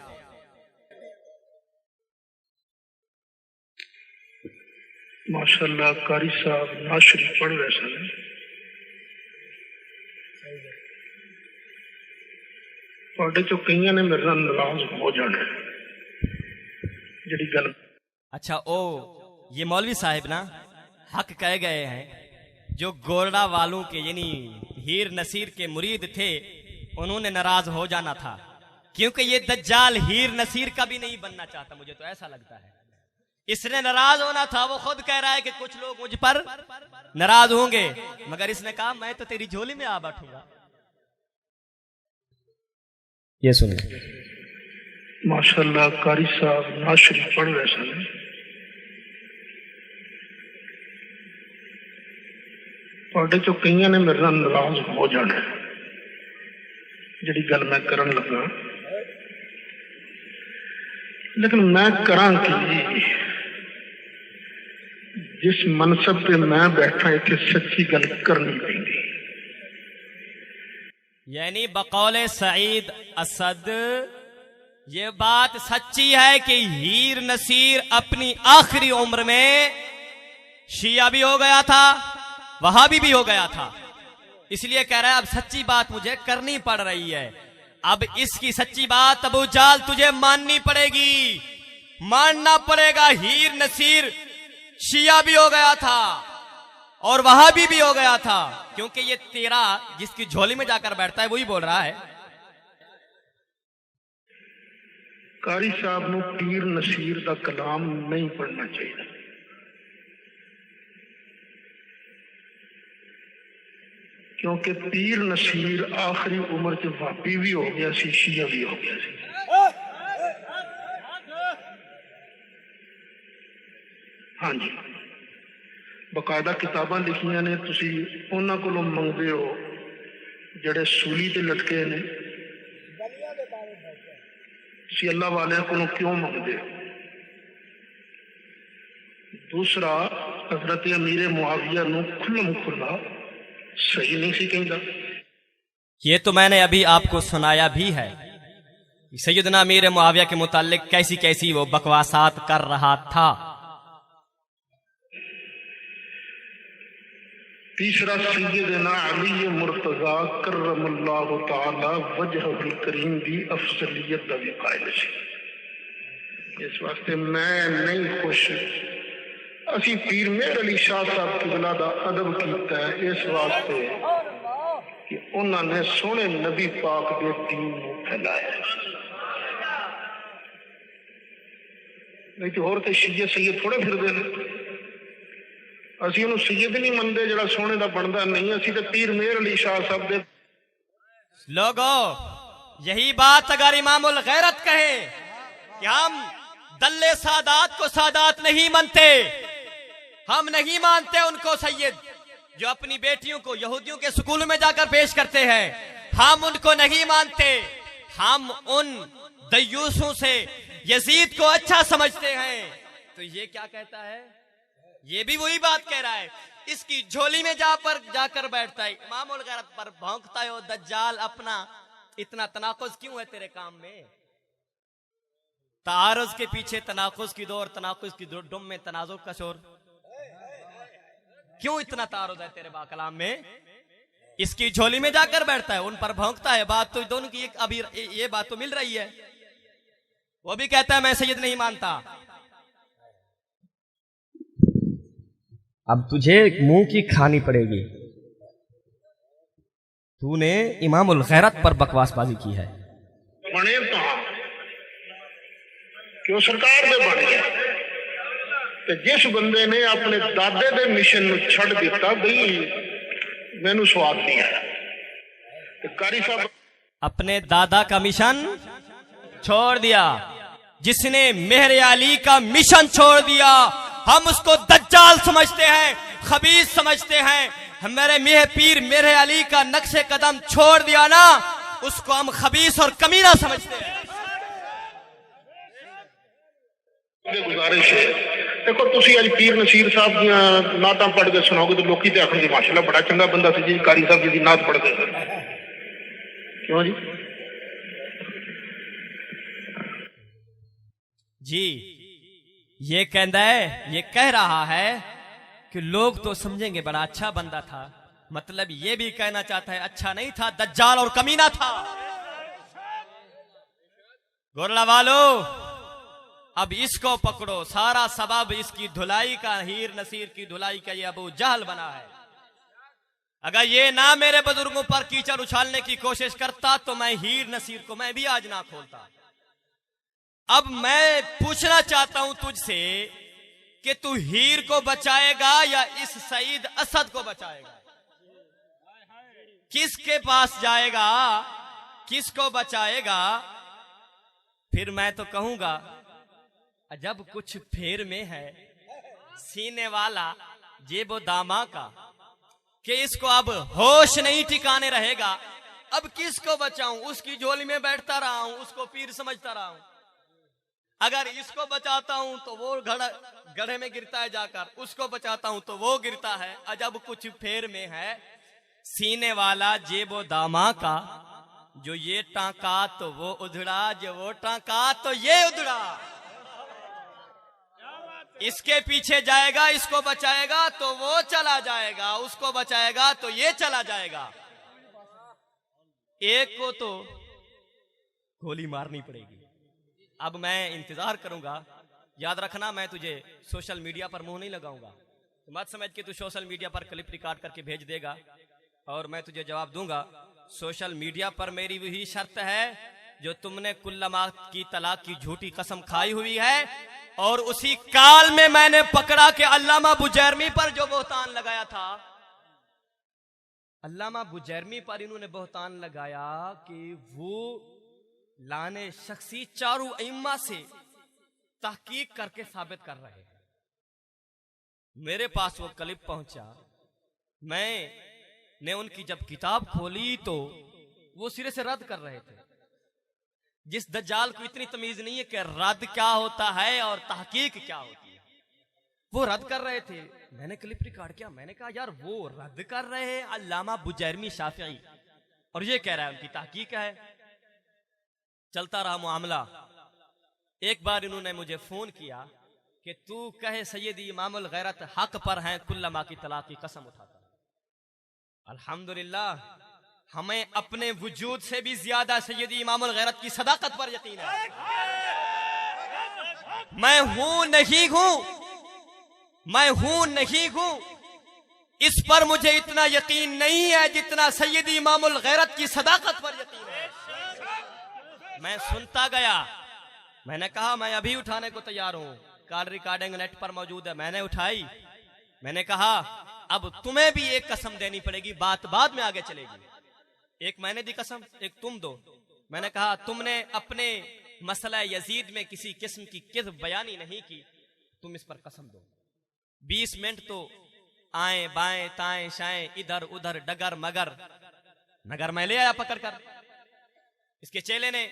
माशाल्लाह कारी साहब नाशरी पढ़ रहे सन, ਤੁਹਾਡੇ ਚੋਂ ਕਈਆਂ ਨੇ ਮੇਰੇ ਨਾਲ ਨਾਰਾਜ਼ ਹੋ ਜਾਣਾ ਜਿਹੜੀ ਗੱਲ। अच्छा, ओ ये मौलवी साहिब ना हक कह गए हैं। जो गोरड़ा वालों के यानी हीर नसीर के मुरीद थे, उन्होंने नाराज हो जाना था, क्योंकि ये दज्जाल हीर नसीर का भी नहीं बनना चाहता, मुझे तो ऐसा लगता है। इसने नाराज होना था। वो खुद कह रहा है कि कुछ लोग मुझ पर नाराज होंगे, मगर इसने कहा मैं तो तेरी झोली में आ बैठूंगा। ये सुनिए। माशाल्लाह कारी साहब नाशरी पढ़ रहे सन, ਤੁਹਾਡੇ ਚੋਂ ਕਈਆਂ ਨੇ ਮੇਰੇ ਨਾਲ ਨਾਰਾਜ਼ ਹੋ ਜਾਣਾ ਜਿਹੜੀ ਗੱਲ ਮੈਂ ਕਰਨ ਲੱਗਾ, लेकिन मैं करा कि जिस मनसब पे मैं बैठा इतने सच्ची गल करनी पड़ेगी। यानी बकौले सईद असद ये बात सच्ची है कि हीर नसीर अपनी आखिरी उम्र में शिया भी हो गया था, वहाबी भी हो गया था, इसलिए कह रहा है अब सच्ची बात मुझे करनी पड़ रही है। अब इसकी सच्ची बात अबू जाल तुझे माननी पड़ेगी, मानना पड़ेगा। हीर नसीर शिया भी हो गया था और वहाबी भी हो गया था, क्योंकि ये तेरा जिसकी झोली में जाकर बैठता है वही बोल रहा है। कारी साहब नूं पीर नसीर दा कलाम नहीं पढ़ना चाहिए, क्योंकि पीर नसीर आखिरी उम्र च वापी भी हो गया सी, शिया भी हो गया सी। हाँ जी, बकायदा किताबां लिखियां ने, तुसी उन्हां कोलों मंगदे हो जिहड़े सूली ते लटके ने, तुसी अल्लाह वालियां कोलों क्यों मंगदे हो? दूसरा, हजरत अमीर मुआविया नूं खुल्लम खुल्ला सही नहीं सी कहंदा। ये तो मैंने अभी आपको सुनाया भी है, सैयदना अमीर मुआविया के मुताल्लिक कैसी कैसी वो बकवासात कर रहा था। तीसरा, सैयदना अली मुर्तजा करमल्लाहु तआला वजहुल करीम दी अफजलियत दा भी कायल सी। इस वास्ते मैं नहीं खुश, असी पीर मेहर अली शाह साहब किबला दा अदब कीता है इस वास्ते कि उन्होंने सोने नबी पाक दे दीन नूं फैलाया, नहीं तो होर ते शिये सैयद थोड़े फिरदे ने। असी उन्हें सैयद नहीं मनते जरा सोने का बनता नहीं, असी तो पीर मेहर अली शाह साहब दे। लोगों, यही बात अगर इमामुल गैरत कहे कि हम दल्ले सादात को सादात नहीं मानते, हम नहीं मानते उनको सैयद जो अपनी बेटियों को यहूदियों के स्कूल में जाकर पेश करते हैं, हम उनको नहीं मानते, हम उन दयूसों से यजीद को अच्छा समझते हैं। तो ये क्या कहता है? ये भी वही बात कह रहा है, इसकी झोली में जाकर बैठता है, इमामुल गैरत पर भौंकता है। ओ दज्जाल, अपना इतना तनाकुज क्यों है तेरे काम में? तारुज के पीछे तनाकुज की दौर, तनाकुज की दुम में तनाजुब का शोर, क्यों इतना तारुज है तेरे बाकलाम में? इसकी झोली में जाकर बैठता है, उन पर भौंकता है। बात तो दोनों की एक अभी ये बात तो मिल रही है। वो भी कहता है मैं सैयद नहीं मानता। अब तुझे मुंह की खानी पड़ेगी, तूने इमामुल गैरत पर बकवासबाजी की है। बने तो क्यों सरकार दे बन गया, ਤੇ ਜਿਸ ਬੰਦੇ ਨੇ ਆਪਣੇ ਦਾਦੇ ਦੇ ਮਿਸ਼ਨ ਨੂੰ ਛੱਡ ਦਿੱਤਾ ਬਈ ਮੈਨੂੰ ਸਵਾਦ ਨਹੀਂ ਆਇਆ ਤੇ कारी साहब अपने दादा का मिशन छोड़ दिया, जिसने मेहर अली का मिशन छोड़ दिया हम उसको दज्जाल समझते हैं, खबीस समझते हैं। मेरे मेह पीर मेहर अली का नक्शे कदम छोड़ दिया ना, उसको हम खबीस और कमीना समझते हैं। गुजारिश है देखो तुसी अज पीर नसीर साहब ਦੀਆਂ ਨਾਤਾਂ ਪੜ੍ਹ ਕੇ ਸੁਣਾਓਗੇ तो ਲੋਕੀ ਤੇ ਆਖਣਗੇ ਮਾਸ਼ਾਅੱਲਾ ਬੜਾ ਚੰਗਾ ਬੰਦਾ ਸੀ ਜੀ कारी साहब जी ਦੀ ਨਾਤ ਪੜ੍ਹਦੇ ਸਨ। क्यों जी? जी ये कहता है, ये कह रहा है कि लोग तो समझेंगे बड़ा अच्छा बंदा था, मतलब ये भी कहना चाहता है अच्छा नहीं था, दज्जाल और कमीना था। गोरला वालो अब इसको पकड़ो, सारा सबब इसकी धुलाई का, हीर नसीर की धुलाई का ये अबू जहल बना है। अगर ये ना मेरे बुजुर्गों पर कीचड़ उछालने की कोशिश करता तो मैं हीर नसीर को मैं भी आज ना खोलता। अब मैं पूछना चाहता हूं तुझसे कि तू हीर को बचाएगा या इस सईद असद को बचाएगा? किसके पास जाएगा, किसको बचाएगा? फिर मैं तो कहूंगा जब कुछ फेर में है सीने वाला जेबो दामा का, कि इसको अब होश नहीं ठिकाने रहेगा, अब किसको बचाऊं? उसकी झोली में बैठता रहा हूं, उसको पीर समझता रहा हूं। अगर इसको बचाता हूं तो वो गड्ढे में गिरता है जाकर, उसको बचाता हूं तो वो गिरता है। अजब कुछ फेर में है सीने वाला जेबो दामा का, जो ये टांका तो वो उधड़ा, जो वो टांका तो ये उधड़ा। इसके पीछे जाएगा, इसको बचाएगा तो वो चला जाएगा, उसको बचाएगा तो ये चला जाएगा। एक को तो गोली मारनी पड़ेगी। अब मैं इंतजार करूंगा, याद रखना मैं तुझे सोशल मीडिया पर मुंह नहीं लगाऊंगा, तो मत समझ के तू सोशल मीडिया पर क्लिप रिकॉर्ड करके भेज देगा और मैं तुझे जवाब दूंगा। सोशल मीडिया पर मेरी वही शर्त है जो तुमने कुल्लमा की तलाक की झूठी कसम खाई हुई है, और उसी काल में मैंने पकड़ा कि अल्लामा बुजैरमी पर जो बोहतान लगाया था, अल्लामा बुजैरमी पर इन्होंने बोहतान लगाया कि वो लाने शख्सी चारों इम्मा से तहकीक करके साबित कर रहे हैं। मेरे पास वो क्लिप पहुंचा, मैंने उनकी जब किताब खोली तो वो सिरे से रद्द कर रहे थे। जिस दज्जाल को इतनी तमीज नहीं है कि रद्द क्या होता है और तहकीक क्या होती है, वो रद्द कर रहे थे। मैंने क्लिप रिकॉर्ड किया, मैंने कहा यार वो रद्द कर रहे हैं अल्लामा बुजैरमी शाफिई और ये कह रहा है उनकी तहकीक है। चलता रहा मामला। एक बार इन्होंने मुझे फोन किया कि तू कहे सैयद इमामुल गैरत हक पर हैं, कुल्लमा की तलाक की कसम उठाता। अल्हम्दुलिल्लाह हमें अपने वजूद से भी ज्यादा सैयद इमामुल गैरत की सदाकत पर यकीन है। मैं हूं नहीं हूं, मैं हूं नहीं हूं, इस पर मुझे इतना यकीन नहीं है जितना सैयद इमामुल गैरत की सदाकत पर यकीन है। मैं सुनता गया, मैंने कहा मैं अभी उठाने को तैयार हूं, कॉल रिकॉर्डिंग नेट पर मौजूद है। मैंने उठाई, मैंने कहा अब तुम्हें भी एक कसम देनी पड़ेगी, बात बाद में आगे चलेगी। एक मैंने दी कसम, एक तुम दो। मैंने कहा तुमने अपने मसला यजीद में किसी किस्म की किज़्ब बयानी नहीं की, तुम इस पर कसम दो। 20 मिनट तो आए बाएं ताएं शाएं इधर उधर डगर मगर, नगर मैं ले आया पकड़ कर। इसके चेले ने,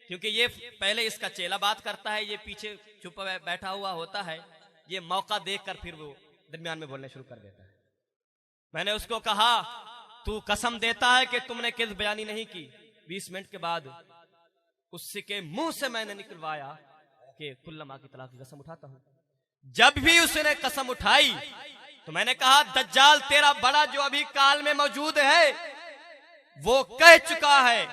क्योंकि ये पहले इसका चेला बात करता है, ये पीछे चुप बैठा हुआ होता है, ये मौका देखकर फिर वो दरमियान में बोलने शुरू कर देता है। मैंने उसको कहा तू कसम देता है कि तुमने किज़्ब बयानी नहीं की। 20 मिनट के बाद उसके मुंह से मैंने निकलवाया कि कुल्लमा की तलाक की कसम उठाता हूं। जब भी उसने कसम उठाई तो मैंने कहा दज्जाल तेरा बड़ा जो अभी काल में मौजूद है वो कह चुका है,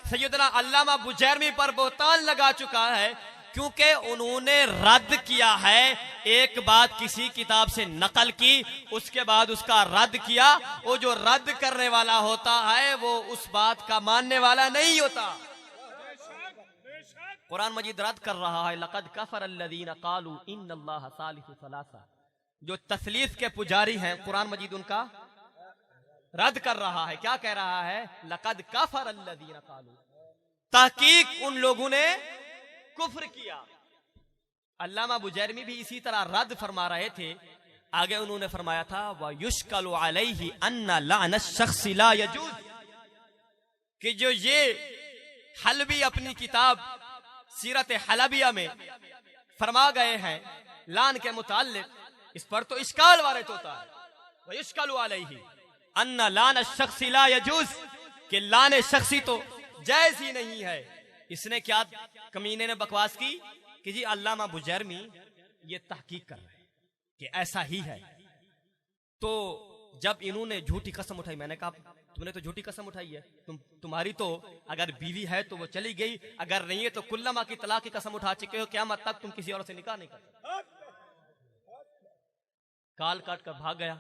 सैयदना अल्लामा बुजैरमी पर बोहतान लगा चुका है, क्योंकि उन्होंने रद्द किया है। एक बात किसी किताब से नकल की, उसके बाद उसका रद्द किया। वो जो रद्द करने वाला होता है वो उस बात का मानने वाला नहीं होता। कुरान मजीद रद्द कर रहा है, लक़द कफ़र अल्लज़ीना क़ालू इन्नल्लाह सालिसु सलासा। जो तस्लीस के पुजारी हैं, कुरान मजीद उनका रद्द कर रहा है। क्या कह रहा है? लक़द कफ़र अल्लज़ीना क़ालू, तहकीक उन लोगों ने कुफ्र किया। अल्लामा बुजैरमी भी इसी तरह रद्द फरमा रहे थे। आगे उन्होंने फरमाया था व युश्कलु अलैहि अन्ना ला'नत शख्स ला यजूज, कि जो ये हलबी अपनी किताब सीरत हलबिया में फरमा गए हैं लान के मुताल्लिक, इस पर तो इश्काल वारिद होता है। व युश्कलु अलैहि अन्ना ला'नत शख्स ला यजूज, कि लाने शख्सी तो जायज ही नहीं है। इसने क्या कमीने ने बकवास की कि जी अल्लामा बुजैरमी ये तहकीक कर रहे हैं कि ऐसा ही है। तो जब इन्होंने झूठी कसम उठाई, मैंने कहा तुमने तो झूठी कसम उठाई है, तुम्हारी तो अगर बीवी है तो वो चली गई, अगर नहीं है तो कुल्लमा की तलाक की कसम उठा चुके हो, क्या मतलब तुम किसी और से निकाह नहीं कर सकते। काल काट कर भाग गया।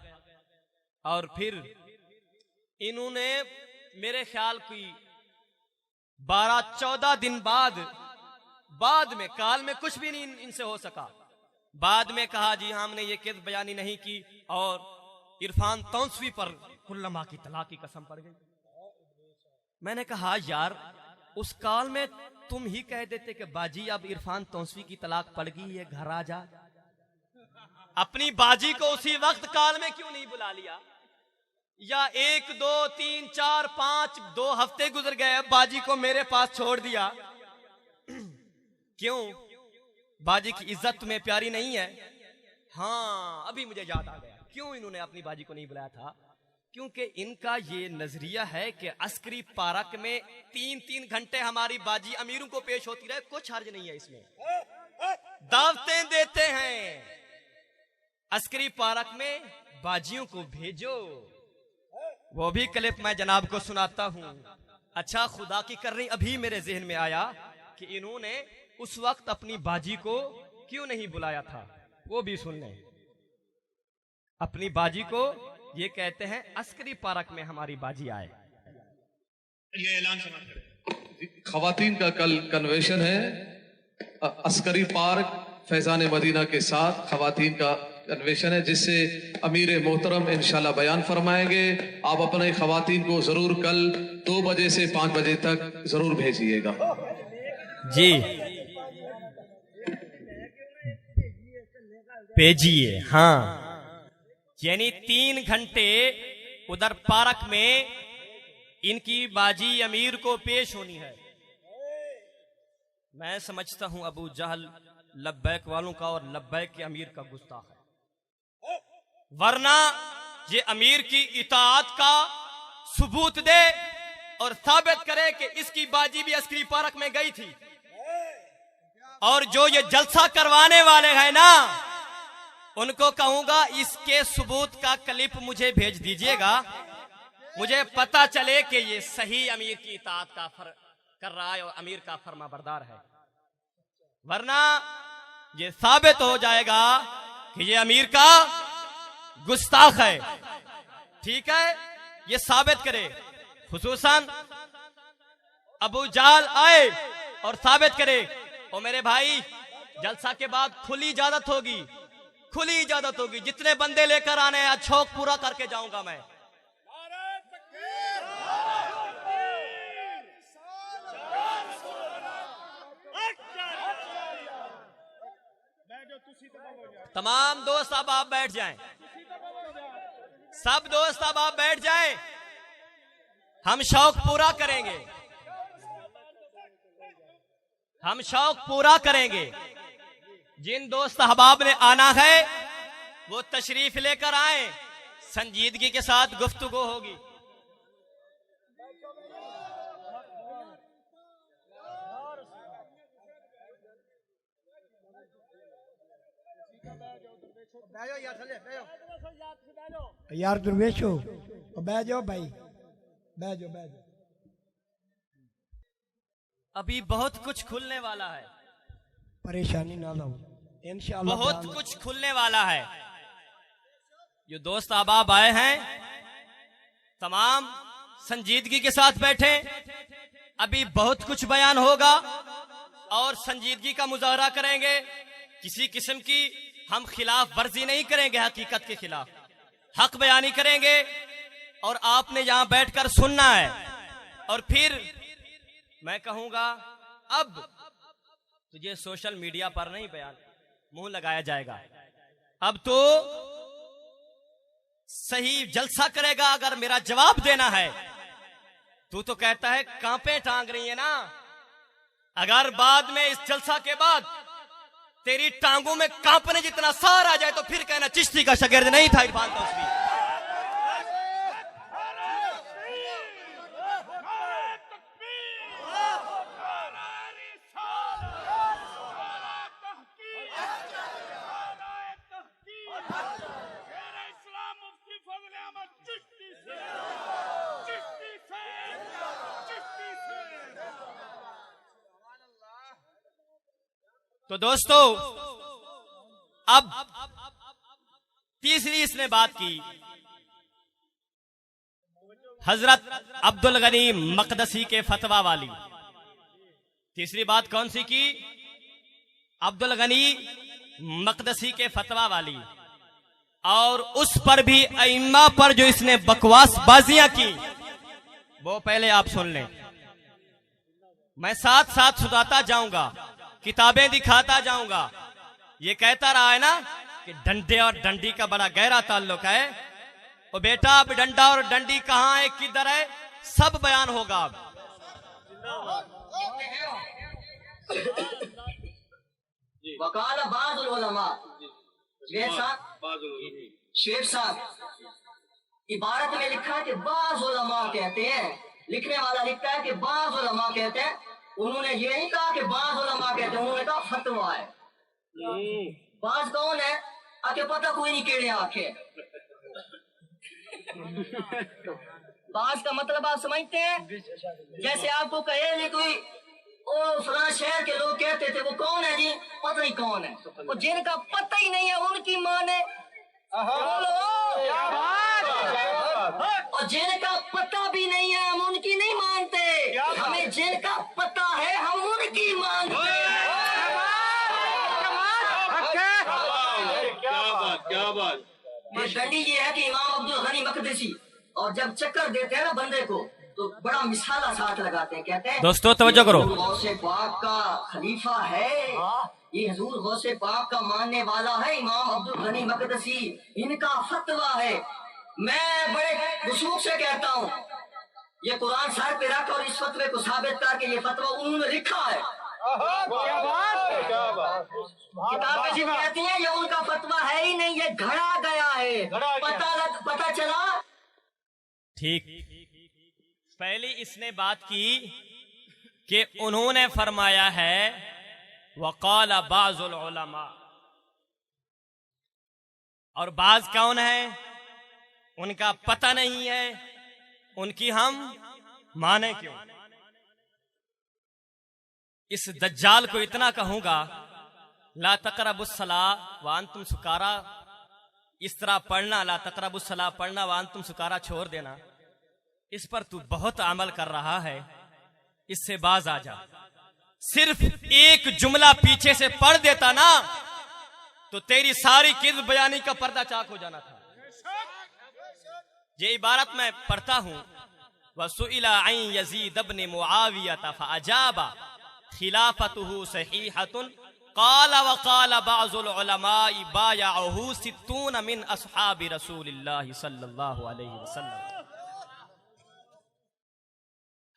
और फिर इन्होंने मेरे ख्याल की 12-14 दिन बाद में, काल में कुछ भी नहीं इनसे हो सका, बाद में कहा जी हमने ये किस बयानी नहीं की और इरफान तौंसवी पर कुल्लमा की तलाक की कसम पड़ गई। मैंने कहा यार उस काल में तुम ही कह देते कि बाजी अब इरफान तौंसवी की तलाक पड़ गई, ये घर आ जा। अपनी बाजी को उसी वक्त काल में क्यों नहीं बुला लिया? या 1, 2, 3, 4, 5 2 हफ्ते गुजर गए, बाजी को मेरे पास छोड़ दिया। क्यों? बाजी की इज्जत तुम्हें प्यारी नहीं है? हाँ, अभी मुझे याद आ गया क्यों इन्होंने अपनी बाजी को नहीं बुलाया था। क्योंकि इनका ये नजरिया है कि अस्करी पार्क में 3-3 घंटे हमारी बाजी अमीरों को पेश होती रहे, कुछ हर्ज नहीं है इसमें। दावतें देते हैं, अस्करी पार्क में बाजियों को भेजो। वो भी क्लिप मैं जनाब को सुनाता हूं। अच्छा खुदा की कर रही, अभी मेरे जहन में आया कि इन्होंने उस वक्त अपनी बाजी को क्यों नहीं बुलाया था, वो भी सुन लें। अपनी बाजी को ये कहते हैं अस्करी पार्क में हमारी बाजी आए। ये ऐलान समाप्त करें। खवातीन का कल कन्वेंशन है अस्करी पार्क फैजान मदीना के साथ, खवातीन का कन्वेंशन है जिससे अमीर मोहतरम इंशाल्लाह बयान फरमाएंगे। आप अपने खवातीन को जरूर कल 2 बजे से 5 बजे तक जरूर भेजिएगा जी, भेजिए। हाँ, यानी 3 घंटे उधर पार्क में इनकी बाजी अमीर को पेश होनी है। मैं समझता हूं अबू जहल लब्बैक वालों का और लब्बैक के अमीर का गुस्ताख है, वरना ये अमीर की इताअत का सबूत दे और साबित करे कि इसकी बाजी भी अस्करी पार्क में गई थी। और जो ये जलसा करवाने वाले हैं ना, उनको कहूंगा इसके सबूत का क्लिप मुझे भेज दीजिएगा, मुझे पता चले कि ये सही अमीर की इताअत का कर रहा है और अमीर का फर्मा बरदार है। वरना ये साबित हो जाएगा कि ये अमीर का गुस्ताख है। ठीक है, ये साबित करे, खुसूसन अबू जाल आए और साबित करे। और मेरे भाई, जलसा के बाद खुली इजाजत होगी, खुली इजाजत होगी। जितने बंदे लेकर आने हैं शौक पूरा करके जाऊंगा मैं। तमाम दोस्त अब आप बैठ जाएं, सब दोस्त अब आप बैठ जाएं, हम शौक पूरा करेंगे, हम शौक पूरा करेंगे। जिन दोस्त अहबाब ने आना है वो तशरीफ लेकर आए, संजीदगी के साथ गुफ्तगू होगी। यार दुर्वेशो बह जाओ भाई, बह जाओ। अभी बहुत कुछ खुलने वाला है, परेशानी ना लो, इंशाअल्लाह बहुत कुछ खुलने वाला है। जो दोस्त अहबाब आए हैं तमाम संजीदगी के साथ बैठे, अभी बहुत कुछ बयान होगा और संजीदगी का मुजाहरा करेंगे। किसी किस्म की हम खिलाफ वर्जी नहीं करेंगे, हकीकत के खिलाफ हक बयानी करेंगे। और आपने यहां बैठकर सुनना है। और फिर मैं कहूंगा अब तुझे सोशल मीडिया पर नहीं बयान मुंह लगाया जाएगा, अब तो सही जलसा करेगा। अगर मेरा जवाब देना है, तू तो कहता है कांपे टांग रही है ना, अगर बाद में इस जलसा के बाद तेरी टांगों में कांपने जितना सार आ जाए तो फिर कहना चिश्ती का शागिर्द नहीं था इरफान तौसीफी। तो दोस्तों, अब तीसरी इसने बात की हजरत अब्दुल गनी मकदसी के फतवा वाली। तीसरी बात कौन सी की? अब्दुल गनी मकदसी के फतवा वाली। और उस पर भी अइम्मा पर जो इसने बकवास बाजियां की, वो पहले आप सुन लें। मैं साथ साथ सुनाता जाऊंगा, किताबें दिखाता जाऊंगा। ये कहता रहा है ना कि डंडे और डंडी का बड़ा गहरा ताल्लुक है। और बेटा अब डंडा और डंडी कहां है, किधर है, सब बयान होगा अब। वकाल बाज़ुल उलमा, शेख साहब, इबारत में लिखा है कि बाज़ उलमा कहते हैं, लिखने वाला लिखता है कि बाज़ उलमा कहते हैं। उन्होंने ये नहीं कहा कि बाज़ उलमा कहते हैं, उन्होंने कहा फतवा है। बाज़ कौन है? आके पता कोई नहीं केड़े आंखें। बाज़ का मतलब आप समझते हैं? जैसे आपको कहे नहीं कोई ओ फलां शहर के लोग कहते थे, वो कौन है जी? पता नहीं कौन है। और जिनका पता ही नहीं है उनकी माने, और जिनका पता भी नहीं है हम उनकी नहीं मानते। हमें जिनका पता है हम उनकी मानते हैं। क्या बात। डंडी ये है कि इमाम अब्दुल गनी मकदसी, और जब चक्कर देते हैं ना बंदे को तो बड़ा मिसाला साथ लगाते हैं, कहते हैं दोस्तों तवज्जो करो, गौसे पाक का खलीफा है, ये हजूर गौसे पाक का मानने वाला है इमाम अब्दुल गनी मकदसी, इनका फतवा है। मैं बड़े वसूख से कहता हूँ, ये कुरान सर पे रख और इस फतवे को साबित करके ये फतवा उन्होंने लिखा है। किताबें सिर्फ कहती हैं ये उनका फतवा है ही नहीं, ये घड़ा गया है। पता चला। ठीक, पहली इसने बात की कि उन्होंने फरमाया है वक़ाल बाज़ुल उलमा, और बाज कौन है उनका पता नहीं है, उनकी हम माने क्यों? इस दज्जाल को इतना कहूंगा, ला तक़रबुस्सला व अंतुम सुकारा, इस तरह पढ़ना, ला तक़रबुस्सला पढ़ना व अंतुम सुकारा छोड़ देना, इस पर तू बहुत अमल कर रहा है, इससे बाज आ जा। सिर्फ एक जुमला पीछे से पढ़ देता ना तो तेरी सारी किज़्ब बयानी का पर्दा चाक हो जाना था। ये इबारत मैं पढ़ता हूं, वसुइला अन यज़ीद इब्न मुआविया फअजाबा खिलाफतुहु सहीहतुन क़ाल वक़ाल बाज़ुल उलमाइ बायअहु 60 मिन अस्हाबि रसूलिल्लाहि सल्लल्लाहु अलैहि वसल्लम।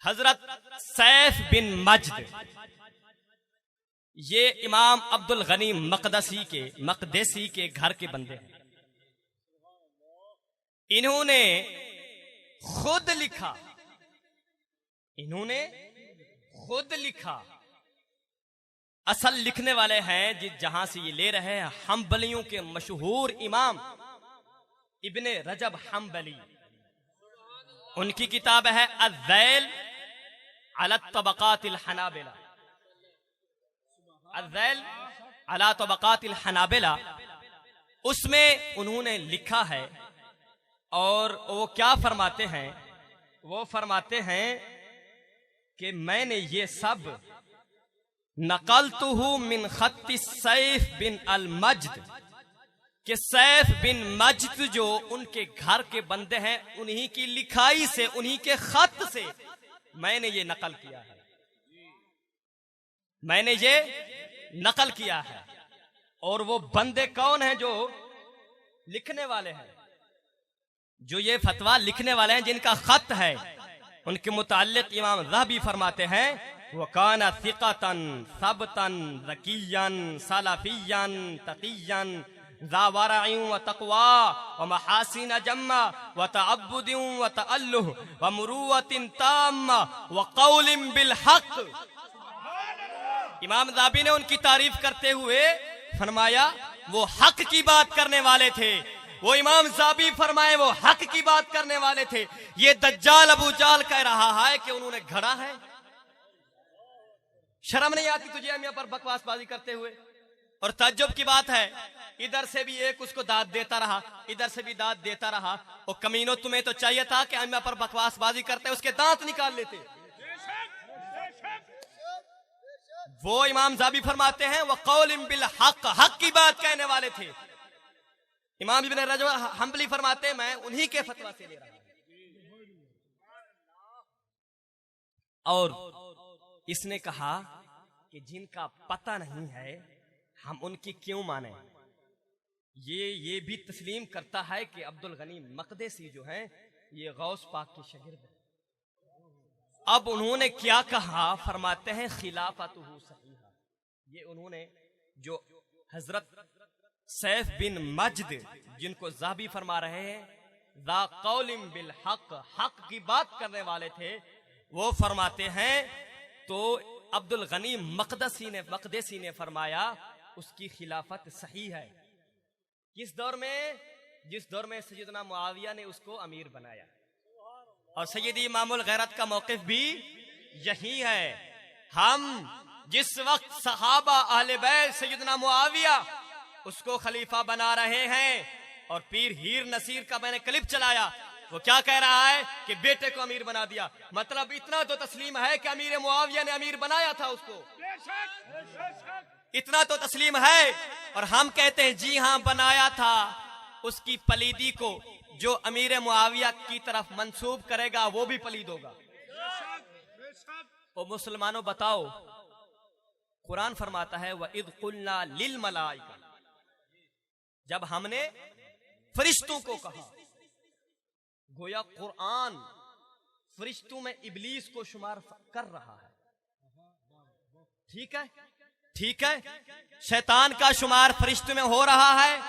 हजरत सैफ बिन मजद, ये इमाम अब्दुल गनी मकदसी के घर के बंदे हैं। इन्होंने खुद लिखा, असल लिखने वाले हैं जहां से ये ले रहे हैं हम्बलियों के मशहूर इमाम इब्ने रजब हम्बली। उनकी किताब है अज़्ज़ैल अला तबक़ातिल हनाबिला, अज़्ज़ैल अला तबक़ातिल हनाबिला। उसमें उन्होंने लिखा है, और वो क्या फरमाते हैं? वो फरमाते हैं कि मैंने ये सब नकलतुहु मिन खत्ति सैफ बिन अल मज्द, कि सैफ बिन मज्द जो उनके घर के बंदे हैं उन्हीं की लिखाई से, उन्हीं के खत से मैंने ये नकल किया है, मैंने ये नकल किया है। और वो बंदे कौन हैं जो लिखने वाले हैं, जो ये फतवा लिखने वाले हैं, जिनका खत है, उनके मुताल्लिक इमाम ज़हबी फरमाते हैं वकाना सिक़तन सबतन ज़कियन सलफ़ियन तक़ियन ज़ा वरअन व तक़वा व महासिन जम्मा व तअब्बुदिन व तअल्लुह व मुरुवतिन ताम्मा व क़ौलिन बिल हक़। इमाम ज़हबी ने उनकी तारीफ करते हुए फरमाया वो हक की बात करने वाले थे। वो इमाम ज़हबी फरमाए वो हक की बात करने वाले थे। ये दज्जाल अबू जाल कह रहा है कि उन्होंने घड़ा है। शर्म नहीं आती तुझे हम यहाँ पर बकवासबाजी करते हुए? और ताज्जुब की बात है, इधर से भी एक उसको दाद देता रहा, इधर से भी दाद देता रहा। और कमीनों, तुम्हें तो चाहिए था कि हम यहाँ पर बकवासबाजी करते उसके दांत निकाल लेते। वो इमाम ज़हबी फरमाते हैं वह क़ौलिन बिल हक़, हक की बात कहने वाले थे। इमाम इब्न रजब हम्बली फरमाते मैं उन्हीं के फतवा से ले रहा हूं। और इसने कहा कि जिनका पता नहीं है हम उनकी क्यों माने। ये भी तस्लीम करता है कि अब्दुल गनी मक़दसी जो हैं ये गौस पाक के शागिर्द हैं। अब उन्होंने क्या कहा, फरमाते हैं खिलाफतुहु सहीहा। ये उन्होंने जो हजरत सैफ बिन मज्द, जिनको ज़हबी फरमा रहे हैं ज़ा क़ौलिन बिल हक़, हक की बात करने वाले थे, वो फरमाते हैं तो अब्दुल गनी मक़दसी ने फरमाया उसकी खिलाफत सही है। किस दौर में? जिस दौर में सैयदना मुआविया ने उसको अमीर बनाया। और सैयदी इमामुल गैरत का मौक़िफ़ भी यही है। हम जिस वक्त सहाबा अहले बैत सैयदना मुआविया उसको खलीफा बना रहे हैं, और पीर हीर नसीर का मैंने क्लिप चलाया, वो क्या कह रहा है कि बेटे को अमीर बना दिया। मतलब इतना तो तस्लीम है कि अमीर मुआविया ने अमीर बनाया था उसको, इतना तो तस्लीम है। और हम कहते हैं जी हां बनाया था। उसकी पलीदी को जो अमीर मुआविया की तरफ मंसूब करेगा वो भी पलीद होगा। ओ मुसलमानों बताओ, कुरान फरमाता है वइज़ क़ुलना लिल मलाइका, जब हमने फरिश्तों को कहा। गोया कुरान फरिश्तों में इब्लीस को शुमार कर रहा है। ठीक है, ठीक है, शैतान का शुमार फरिश्तों में हो रहा है,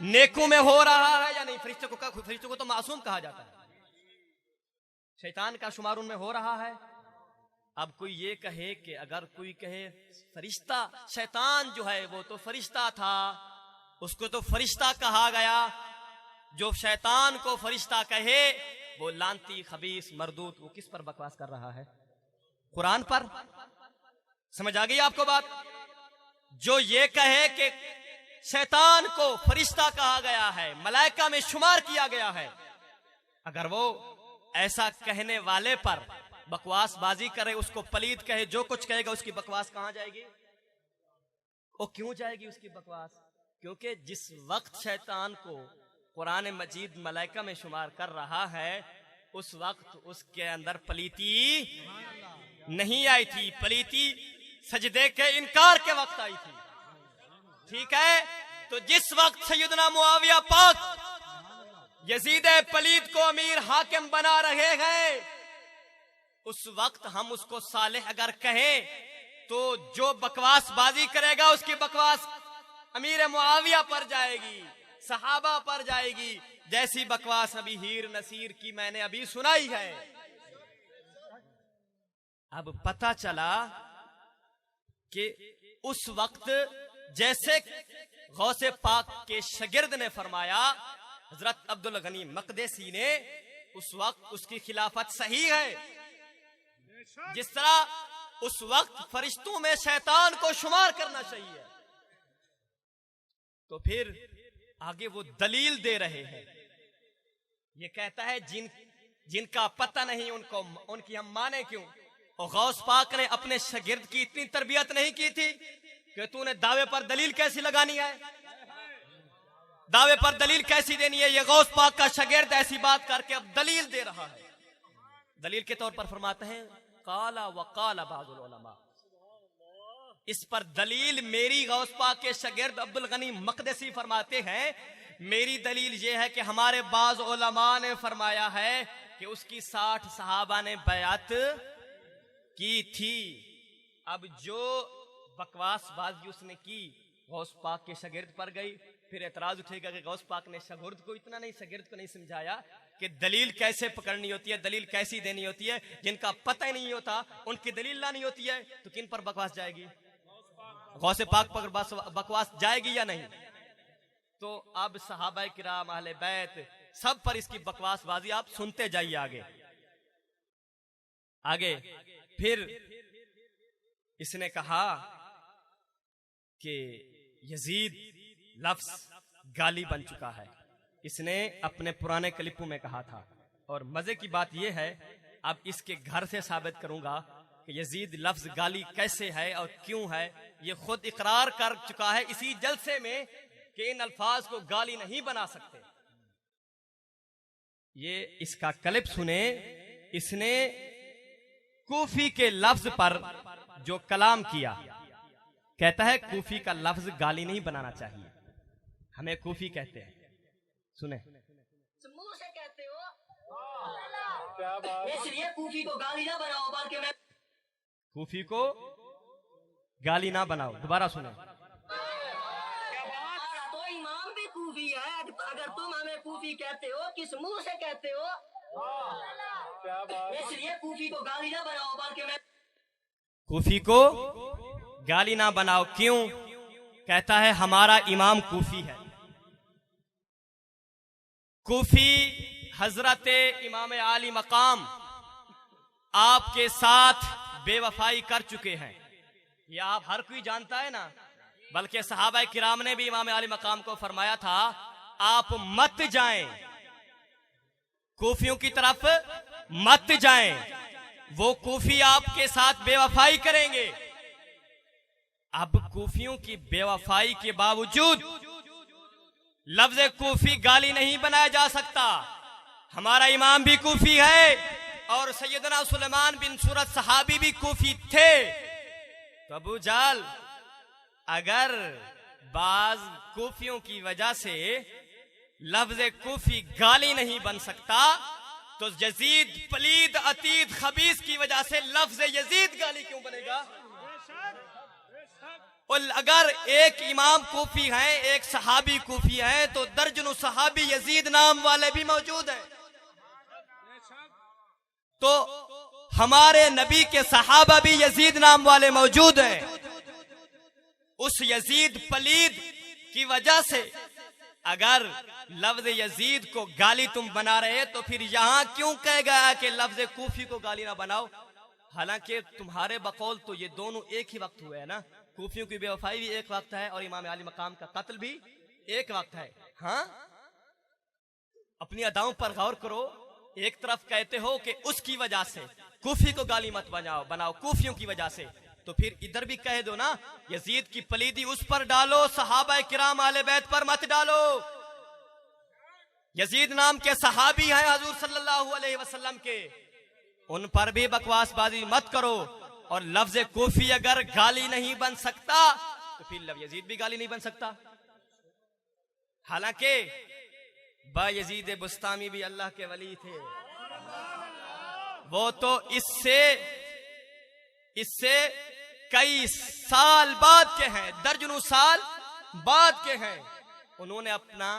नेकों में हो रहा है या नहीं? फरिश्तों को तो मासूम कहा जाता है, शैतान का शुमार उनमें हो रहा है। अब कोई ये कहे कि अगर कोई कहे फरिश्ता, शैतान जो है वो तो फरिश्ता था, उसको तो फरिश्ता कहा गया। जो शैतान को फरिश्ता कहे वो लांती खबीस मरदूत, वो किस पर बकवास कर रहा है? कुरान पर। समझ आ गई आपको बात? जो ये कहे कि शैतान को फरिश्ता कहा गया है, मलाइका में शुमार किया गया है, अगर वो ऐसा कहने वाले पर बकवासबाजी करे, उसको पलीद कहे, जो कुछ कहेगा उसकी बकवास कहां जाएगी? वो क्यों जाएगी उसकी बकवास? क्योंकि जिस वक्त शैतान को कुरान मजीद मलाइका में शुमार कर रहा है, उस वक्त उसके अंदर पलीती नहीं आई थी। पलीती सजदे के इनकार के वक्त आई थी। ठीक है, तो जिस वक्त सैयदना मुआविया पाक यजीद पलीद को अमीर हाकिम बना रहे हैं, उस वक्त हम उसको सालेह अगर कहें तो जो बकवासबाजी करेगा उसकी बकवास अमीर मुआविया पर जाएगी, सहाबा पर जाएगी, जैसी बकवास अभी हीर नसीर की मैंने अभी सुनाई है। अब पता चला कि उस वक्त जैसे गौसे पाक के शागिर्द ने फरमाया, हजरत अब्दुल गनी मक़दसी ने, उस वक्त उसकी खिलाफत सही है। जिस तरह उस वक्त फरिश्तों में शैतान को शुमार करना चाहिए। तो फिर आगे वो दलील दे रहे हैं। ये कहता है जिनका पता नहीं उनकी हम माने क्यों? और गौस पाक ने अपने शागिर्द की इतनी तरबियत नहीं की थी कि तूने दावे पर दलील कैसी लगानी है, दावे पर दलील कैसी देनी है। ये गौस पाक का शागिर्द ऐसी बात करके अब दलील दे रहा है। दलील के तौर पर फरमाते हैं काला व काला बाजुल उलमा। इस पर दलील मेरी गौस पाक के शागिर्द अब्दुल गनी मकदसी फरमाते हैं, मेरी दलील यह है कि हमारे बाज उलमा ने फरमाया है कि उसकी 60 सहाबा ने बयात की थी। अब जो बकवास बाजी उसने की गौस पाक के शागिर्द पर गई, फिर एतराज उठेगा कि गौस पाक ने शागिर्द को इतना नहीं, शागिर्द को नहीं समझाया कि दलील कैसे पकड़नी होती है, दलील कैसी देनी होती है। जिनका पता ही नहीं होता उनकी दलील लानी होती है, तो किन पर बकवास जाएगी? गौस पाक पर बकवास जाएगी या नहीं? तो अब सहाबा किराम अहले बैत सब पर इसकी बकवासबाजी आप सुनते जाइए। आगे फिर इसने कहा कि यजीद लफ्ज गाली बन चुका है। इसने अपने पुराने क्लिपों में कहा था, और मजे की बात यह है अब इसके घर से साबित करूंगा कि यजीद लफ्ज गाली कैसे है और क्यों है। ये खुद इकरार कर चुका है इसी जलसे में कि इन अल्फाज को गाली नहीं बना सकते। ये इसका क्लिप सुने। इसने कूफी के लफ्ज पर जो कलाम किया, कहता है कूफी का लफ्ज गाली नहीं बनाना चाहिए, हमें कूफी कहते हैं। सुने, मुंह से कहते हो, इसलिए कूफी को गाली ना बनाओ, बल्कि मैं कूफी को गाली ना बनाओ। दोबारा सुने, तो इमाम भी कूफी है। अगर तुम हमें कूफी कहते हो, किस मुंह से कहते हो? इसलिए कूफी को गाली ना बनाओ, बल्कि मैं कूफी को गाली ना बनाओ। क्यों? कहता है हमारा इमाम कूफी है। कूफी हजरत इमाम आली मकाम आपके साथ बेवफाई कर चुके हैं, ये आप हर कोई जानता है ना। बल्कि सहाबा किराम ने भी इमाम आली मकाम को फरमाया था आप मत जाएं, कूफियों की तरफ मत जाएं, वो कूफी आपके साथ बेवफाई करेंगे। अब कूफियों की बेवफाई के बावजूद लफ्ज कूफी गाली नहीं बनाया जा सकता। हमारा इमाम भी कूफी है और सैयदना सुलेमान बिन सूरत सहाबी भी कूफी थे। तो अबू जाल अगर बाज कूफियों की वजह से लफ्ज कूफी गाली नहीं बन सकता, तो यजीद पलीद अतीद खबीस की वजह से लफ्ज यजीद गाली क्यों बनेगा? और अगर एक इमाम कूफी है, एक सहाबी कूफी है, तो दर्जनों सहाबी यजीद नाम वाले भी मौजूद हैं। तो हमारे नबी के सहाबा भी यजीद नाम वाले मौजूद हैं। उस यजीद पलीद की वजह से अगर लफ्ज यजीद को गाली तुम बना रहे, तो फिर यहां क्यों कह गया कि लफ्ज कूफी को गाली ना बनाओ? हालांकि तुम्हारे बकौल तो ये दोनों एक ही वक्त हुए है ना। कूफियों की बेवफाई भी एक वक्त है और इमाम आली मकाम का कत्ल भी एक वक्त है। हाँ, अपनी अदाओं पर गौर करो। एक तरफ कहते हो कि उसकी वजह से कूफी को गाली मत बनाओ कूफियों की वजह से, तो फिर इधर भी कह दो ना यजीद की पलीदी उस पर डालो, सहाबा किराम आले बैत पर मत डालो। यजीद नाम के सहाबी हैं हुजूर सल्लल्लाहु अलैहि वसल्लम के, उन पर भी बकवासबाजी मत करो। और लफ्ज कूफी अगर गाली नहीं बन सकता, तो फिर लफ्ज यजीद भी गाली नहीं बन सकता। हालांकि बायजीद बुस्तामी भी अल्लाह के वली थे, वो तो इससे कई साल बाद के हैं, दर्जनों साल बाद के हैं। उन्होंने अपना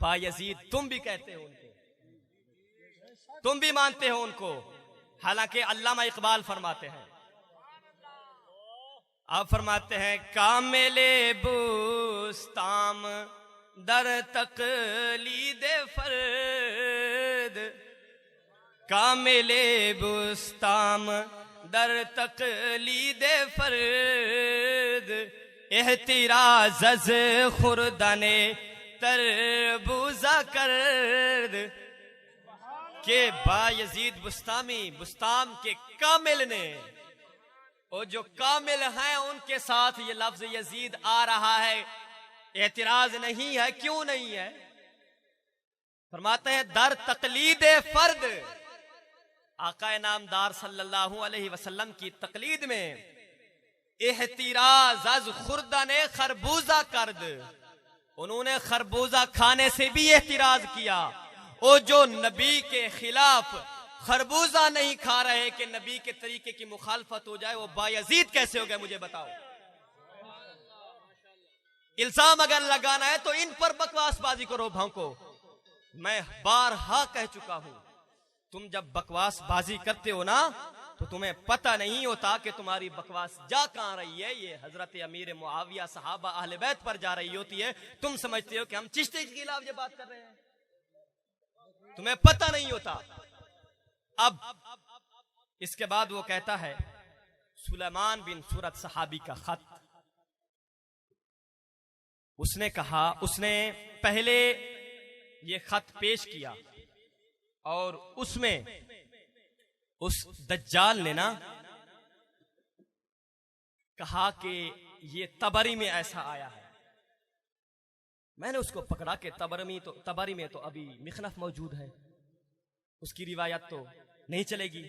बायजीद तुम भी कहते हो उनको, तुम भी मानते हो उनको। हालांकि अल्लामा इकबाल फरमाते हैं, आप फरमाते हैं कामिले बुस्ताम दर तकलीद फर्द, कामिले बुस्ताम दर तकलीद फर्द, एहतिराज अज खुर्दाने तरबूजा करद। के बायजीद बुस्ताम के कामिल ने और जो कामिल हैं उनके साथ ये लफ्ज यजीद आ रहा है, एतराज नहीं है। क्यों नहीं है? फरमाते हैं दर तकलीद फर्द, आका नामदार सल्लल्लाहु अलैहि वसल्लम की तकलीद में एहतिराज अज खुर्दन खरबूजा करद, उन्होंने खरबूजा खाने से भी एहतिराज किया। और जो नबी के खिलाफ खरबूजा नहीं खा रहे कि नबी के तरीके की मुखालफत हो जाए, वो बायजीद कैसे हो गए मुझे बताओ। इल्जाम अगर लगाना है तो इन पर बकवासबाजी करो, भौंको। मैं बारहा कह चुका हूं, तुम जब बकवासबाजी करते हो ना तो तुम्हें पता नहीं होता कि तुम्हारी बकवास जा कहां रही है। ये हजरत अमीर मुआविया सहाबा अहले बैत पर जा रही होती है। तुम समझते हो कि हम चिश्ती के खिलाफ ये बात कर रहे हैं, तुम्हें पता नहीं होता। अब इसके बाद वो कहता है सुलेमान बिन सूरत सहाबी का खत। उसने कहा, उसने पहले ये खत पेश किया और उसमें उस दज्जाल ने ना कहा कि ये तबरी में ऐसा आया है। मैंने उसको पकड़ा कि तबरी में तो अभी मिखनफ मौजूद है, उसकी रिवायत तो नहीं चलेगी,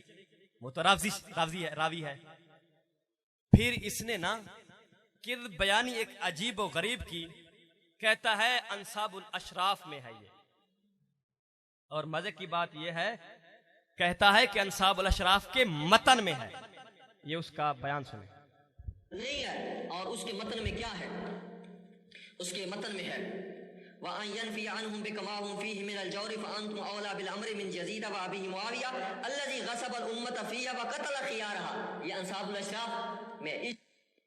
वो तो रावी है। फिर इसने ना किर्द बयानी एक अजीब व गरीब की, कहता है अंसाबुल अशराफ में है ये। और मजे की बात यह है, कहता है कि अंसाबुल अशराफ के मतन में है। ये उसका बयान सुने। नहीं है। और उसके मतन में क्या है? उसके मतन में है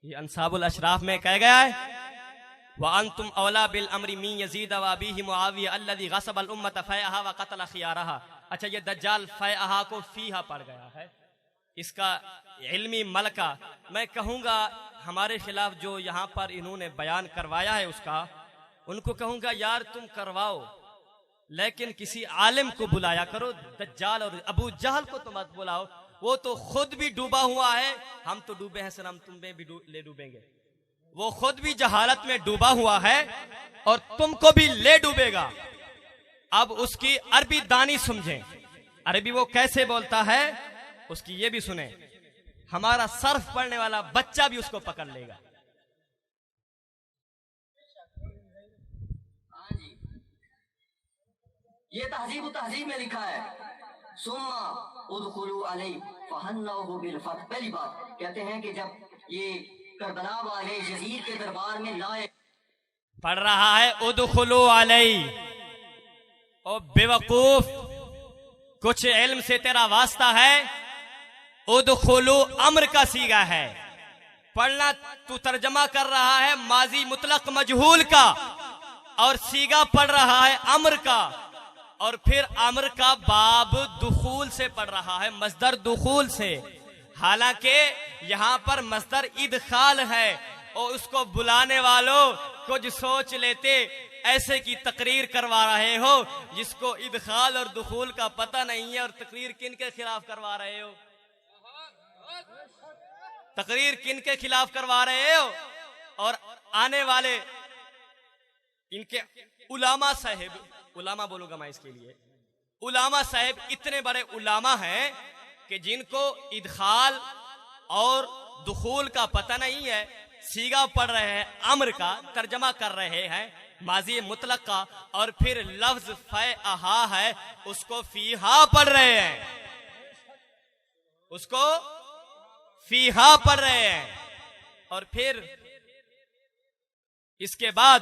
ये अंसाबुल अशराफ में कह गया है वअंतुम औला बिल अम्रि मिन यजीद व अबीहि मुआविया अल्लज़ी गसबल उम्मत फ़यहा व क़तल खियारहा। अच्छा, ये दज्जाल फ़यहा को फीहा पड़ गया है। इसका इल्मी मलका मैं कहूँगा हमारे खिलाफ जो यहाँ पर इन्होंने बयान करवाया है उसका, उनको कहूँगा यार तुम करवाओ, लेकिन किसी आलिम को बुलाया करो। दज्जाल और अबू जहल को तो मत बुलाओ, वो तो खुद भी डूबा हुआ है। हम तो डूबे हैं सर, हम तुम्हें भी ले डूबेंगे। वो खुद भी जहालत में डूबा हुआ है और तुमको भी ले डूबेगा। अब उसकी अरबी दानी समझें, अरबी वो कैसे बोलता है उसकी ये भी सुने। हमारा सर्फ पढ़ने वाला बच्चा भी उसको पकड़ लेगा। ये तहजीब में लिखा है सुम्मा उदखुलू अलैहि फहन्नहु बिल फत। पहली बात कहते हैं कि जब ये करबला वाले यजीद के दरबार में लाए, पढ़ रहा है उदखुलू अलैहि। ओ बेवकूफ, कुछ इल्म से तेरा वास्ता है? उदखुलू अम्र का सीगा है, पढ़ना तू तर्जमा कर रहा है माजी मुतलक मजहूल का, और सीगा पढ़ रहा है अम्र का, और फिर अम्र का बाब दुखूल से पढ़ रहा है, मस्दर दुखूल से। हालांकि यहाँ पर मस्दर इदखाल है। और उसको बुलाने वालों कुछ सोच लेते, ऐसे की तकरीर करवा रहे हो जिसको इदखाल और दुखूल का पता नहीं है। और तकरीर किन के खिलाफ करवा रहे हो? तकरीर किन के खिलाफ करवा रहे हो? और आने वाले इनके उलामा साहिब, उलामा बोलूंगा मैं इसके लिए, उलामा साहिब इतने बड़े उलामा हैं कि जिनको इदखाल और दुखूल का पता नहीं है, सीगा पढ़ रहे हैं अम्र का, तर्जमा कर रहे हैं माजी मुतलक का, और फिर लफ्ज फ़यहा है उसको फीहा पढ़ रहे हैं, उसको फीहा पढ़ रहे हैं। और फिर इसके बाद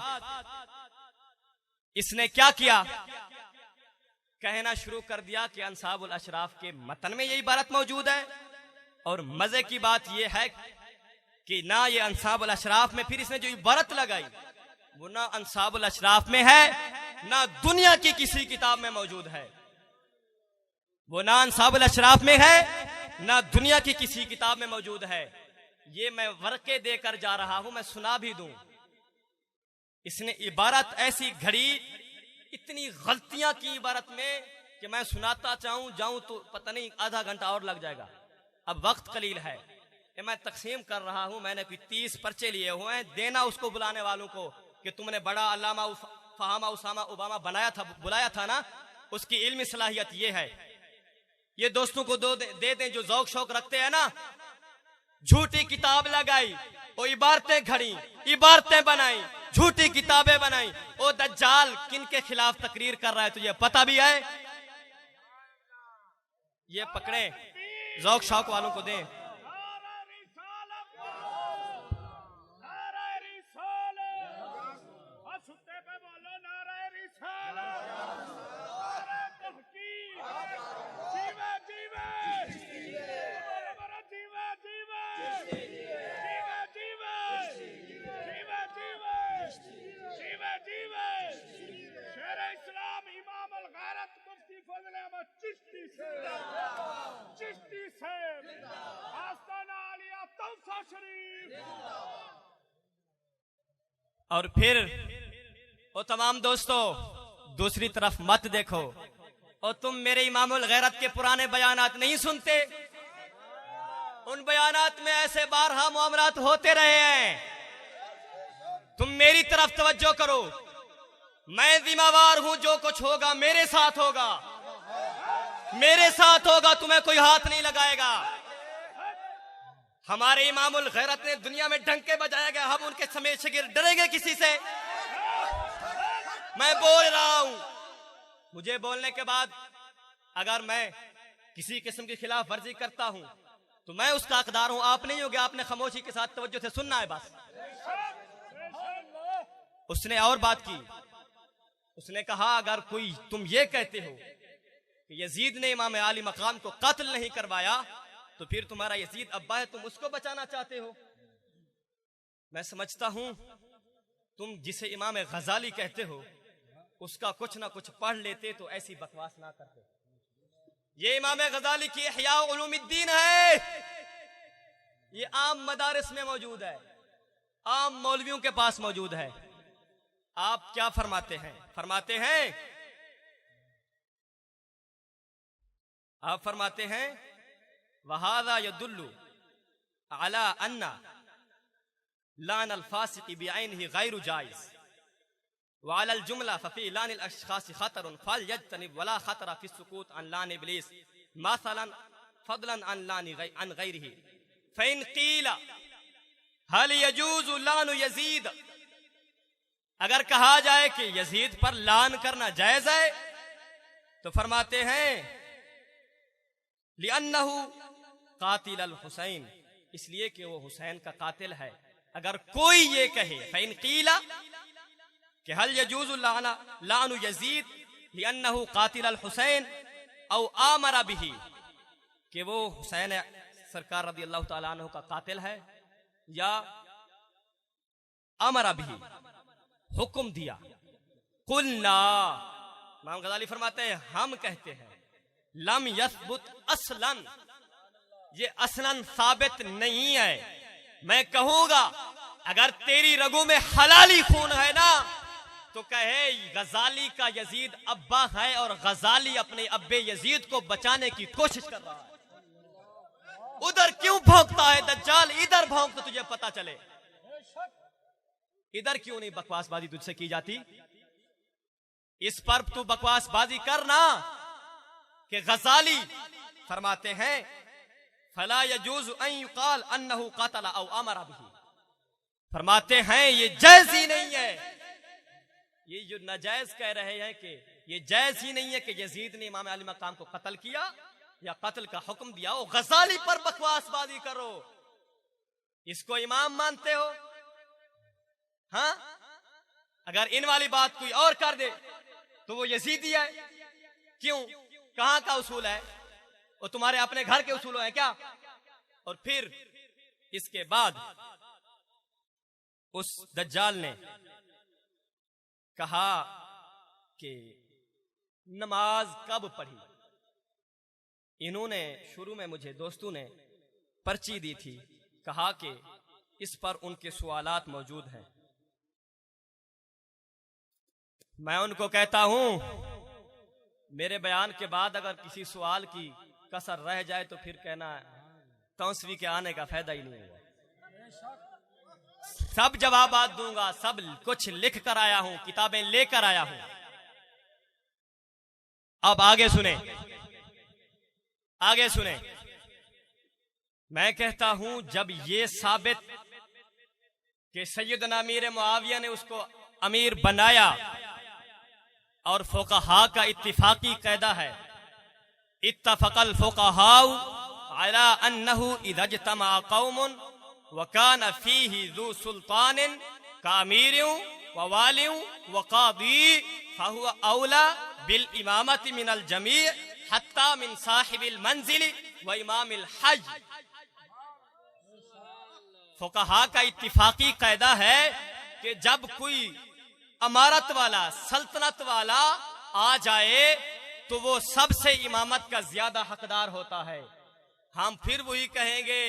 इसने क्या किया? कहना शुरू कर दिया कि अंसाबुल अशराफ के मतन में यही इबारत मौजूद है। और मजे की बात यह है कि ना ये अंसाबुल अशराफ में फिर इसने जो इबारत लगाई वो ना अंसाबुल अशराफ में है, ना दुनिया की किसी किताब में मौजूद है। वो ना अंसाबुल अशराफ में है, ना दुनिया की किसी किताब में मौजूद है। ये मैं वर्के देकर जा रहा हूं, मैं सुना भी दूं। इसने इबारत ऐसी घड़ी, इतनी गलतियां की इबारत में कि मैं सुनाता जाऊं तो पता नहीं आधा घंटा और लग जाएगा। अब वक्त कलील है। कि मैं तकसीम कर रहा हूं, मैंने कोई 30 पर्चे लिए हुए हैं, देना उसको बुलाने वालों को कि तुमने बड़ा अल्लामा फहामा उसामा ओबामा बुलाया था ना, उसकी इल्मी सलाहियत ये है। ये दोस्तों को दे दें जो जौक शौक रखते हैं ना। झूठी किताब लगाई, वो इबारतें घड़ी, इबारतें बनाई, झूठी किताबें बनाई। ओ दज्जाल किन के खिलाफ तकरीर कर रहा है तुझे पता भी है? ये पकड़े, जौक शौक वालों को दें। और फिर वो तमाम दोस्तों दूसरी तरफ मत देखो, और तुम मेरे इमामुल गैरत के पुराने बयानात नहीं सुनते? उन बयानात में ऐसे बारहा मामलात होते रहे हैं। तुम मेरी तरफ तवज्जो करो, मैं जिम्मेवार हूं, जो कुछ होगा मेरे साथ होगा, मेरे साथ होगा, तुम्हें कोई हाथ नहीं लगाएगा। हमारे इमामुल गैरत ने दुनिया में डंके बजाया गया, हम उनके समेत शिगिर डरेंगे किसी से? मैं बोल रहा हूं, मुझे बोलने के बाद अगर मैं किसी किस्म की खिलाफ वर्जी करता हूं तो मैं उसका हकदार हूं, आप नहीं होगे। आपने खामोशी के साथ तवज्जो से सुनना है बस। उसने और बात की, उसने कहा अगर कोई तुम ये कहते हो कि यजीद ने इमाम आली मकाम को कत्ल नहीं करवाया तो फिर तुम्हारा यजीद अब्बा है, तुम उसको बचाना चाहते हो। मैं समझता हूं तुम जिसे इमाम गजाली कहते हो उसका कुछ ना कुछ पढ़ लेते तो ऐसी बकवास ना करते। ये इमाम गजाली की इह्या उलूमुद्दीन है, ये आम मदारिस में मौजूद है, आम मौलवियों के पास मौजूद है। आप क्या फरमाते हैं? आप फरमाते हैं वहादा यदुल्लु अला अन्ना लान अल फासिक़ बिअैनिही गैरु जाइज़ व अला अल जुमला फफी लान अल अशख़ास खतरुन फलयज्तनिब वला खतरा फी सुकूत अन लान इब्लीस मसलन फदलन अन लान अन गैरिही फ़इन क़ीला हल यजूज़ु लान यज़ीद, अगर कहा जाए कि यजीद पर लान करना जायज है तो फरमाते हैं लिअन्नहु कातिल अल हुसैन, इसलिए कि वो हुसैन का कातिल है। अगर कोई ये कहे फ़इन क़ीला कि हल यजूज़ु लानु यजीद लिअन्नहु कातिल अल हुसैन औ आमरा बिही, कि वो हुसैन सरकार रज़ी अल्लाह तआला अन्हु का कातिल है या अमरा बिही हुक्म दिया। कुल्ना, इमाम गजाली फरमाते हैं हम कहते हैं लम यसबुत असलन, ये असलन साबित नहीं है। मैं कहूंगा अगर तेरी रगों में हलाली खून है ना तो कहे गजाली का यजीद अब्बा है और गजाली अपने अब्बे यजीद को बचाने की कोशिश कर रहा है। उधर क्यों भौंकता है दज्जाल, इधर भौंक तो तुझे पता चले। इधर क्यों नहीं बकवासबाजी तुझसे की जाती? इस पर तू बकवासबाजी करना कि गजाली फरमाते हैं फला यजूज़ अन युक़ाल अन्नहु क़तल औ अमरा बिही, फरमाते हैं ये जायज ही नहीं है। ये जो नाजायज कह रहे हैं कि ये जायज ही नहीं है कि यजीद ने इमाम अली मकाम को कत्ल किया या कत्ल का हुक्म दिया। ओ गजाली पर बकवासबाजी करो, इसको इमाम मानते हो? हाँ, अगर इन वाली बात कोई और कर दे तो वो यजीदी है। क्यों? कहां का उसूल है? वो तुम्हारे अपने घर के उसूल है क्या? और फिर इसके बाद उस दज्जाल ने कहा कि नमाज कब पढ़ी। इन्होंने शुरू में मुझे दोस्तों ने पर्ची दी थी, कहा कि इस पर उनके सवालात मौजूद हैं। मैं उनको कहता हूं मेरे बयान के बाद अगर किसी सवाल की कसर रह जाए तो फिर कहना तौसवी के आने का फायदा ही नहीं हुआ। सब जवाबात दूंगा, सब कुछ लिख कर आया हूं, किताबें लेकर आया हूं। अब आगे सुने, आगे सुने। मैं कहता हूं जब ये साबित कि सैयदना अमीर मुआविया ने उसको अमीर बनाया और फुक़हा का इत्तिफाकी कायदा है, इत्तफ़क़ल फुक़हाउ अला अन्नहु इज़ा इज्तमा कौमुन व कान फ़ीहि ज़ू सुल्तानिन कामीरिन व वालिन व क़ादी फ़हुव औला बिल इमामति मिनल जमी हत्ता मिन साहिबिल मंजिल व इमामिल हज। फुक़हा का इत्तिफाकी कायदा है कि जब कोई अमारत वाला, सल्तनत वाला आ जाए तो वो सबसे इमामत का ज्यादा हकदार होता है। हम फिर वही कहेंगे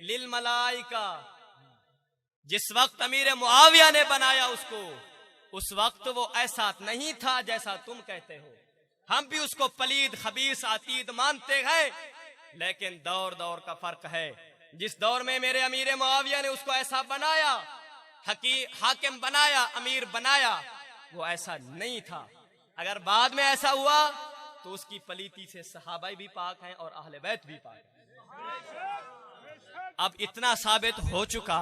लिल मलाइका। जिस वक्त अमीर मुआविया ने बनाया उसको, उस वक्त वो ऐसा नहीं था जैसा तुम कहते हो। हम भी उसको पलीद, खबीस, आतीद मानते हैं, लेकिन दौर दौर का फर्क है। जिस दौर में मेरे अमीर मुआविया ने उसको ऐसा बनाया, हाकिम बनाया, अमीर बनाया, वो ऐसा नहीं था। अगर बाद में ऐसा हुआ तो उसकी पलीती से सहाबा भी पाक हैं और अहले बैत भी पाक हैं। अब इतना साबित हो चुका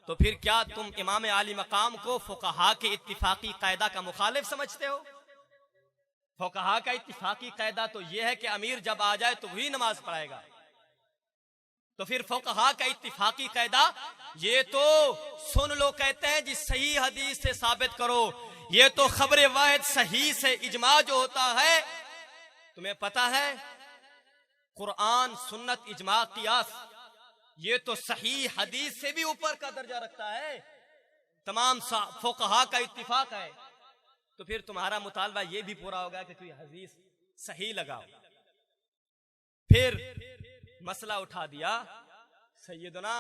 तो फिर क्या तुम इमाम आली मकाम को फुक़हा के इत्तिफाकी कायदा का मुखालिफ समझते हो? फुक़हा का इत्तिफाकी कायदा तो यह है कि अमीर जब आ जाए तो वही नमाज पढ़ाएगा। तो फिर फुक़हा का इत्तिफाकी कायदा ये तो सुन लो, कहते हैं जी सही हदीस से साबित करो। ये तो खबर वाहिद सही से इजमा जो होता है, तुम्हें पता है कुरान, सुन्नत, इजमा, कियास, ये तो सही हदीस से भी ऊपर का दर्जा रखता है। तमाम फुक़हा का इत्तिफाक है। तो फिर तुम्हारा मुतालबा ये भी पूरा होगा कि कोई हदीस सही लगाओ। फिर मसला उठा दिया सैयदना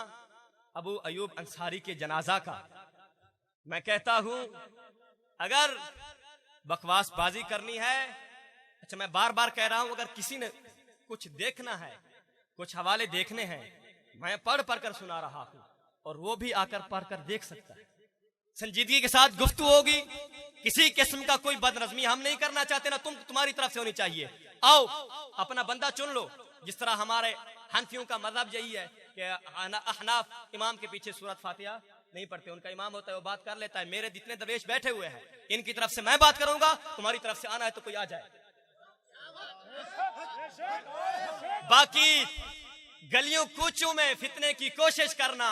अबू अयूब अंसारी के जनाजा का। मैं कहता हूं अगर बकवास बाजी करनी है, अच्छा मैं बार बार कह रहा हूं, अगर किसी ने कुछ देखना है, कुछ हवाले देखने हैं, मैं पढ़ पढ़ कर सुना रहा हूं और वो भी आकर पढ़ कर देख सकता है। संजीदगी के साथ गुफ्तगू होगी, किसी किस्म का कोई बदनज़मी हम नहीं करना चाहते, ना तुम्हारी तरफ से होनी चाहिए। आओ अपना बंदा चुन लो। जिस तरह हमारे हनफियों का मज़हब यही है कि अहनाफ इमाम के पीछे सूरत फातिहा नहीं पढ़ते, उनका इमाम होता है वो बात कर लेता है। मेरे जितने दरवेश बैठे हुए हैं इनकी तरफ से मैं बात करूंगा, तुम्हारी तरफ से आना है तो कोई आ जाए। बाकी गलियों कूचों में फितने की कोशिश करना,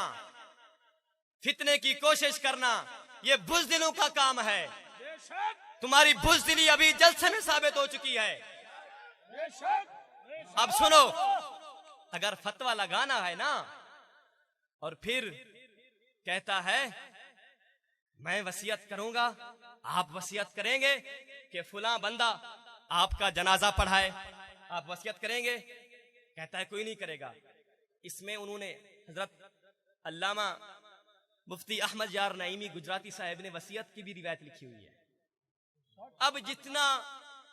फितने की कोशिश करना, ये बुज़दिलों का काम है। तुम्हारी बुज़दिली अभी जलसे में साबित हो चुकी है। अब सुनो, अगर फतवा लगाना है ना और फिर कहता है मैं वसीयत करूंगा, आप वसीयत करेंगे कि फुला बंदा आपका जनाजा पढ़ाए, आप वसीयत करेंगे? कहता है कोई नहीं करेगा। इसमें उन्होंने हजरत अल्लामा मुफ्ती अहमद यार नईमी गुजराती साहब ने वसीयत की भी रिवायत लिखी हुई है। अब जितना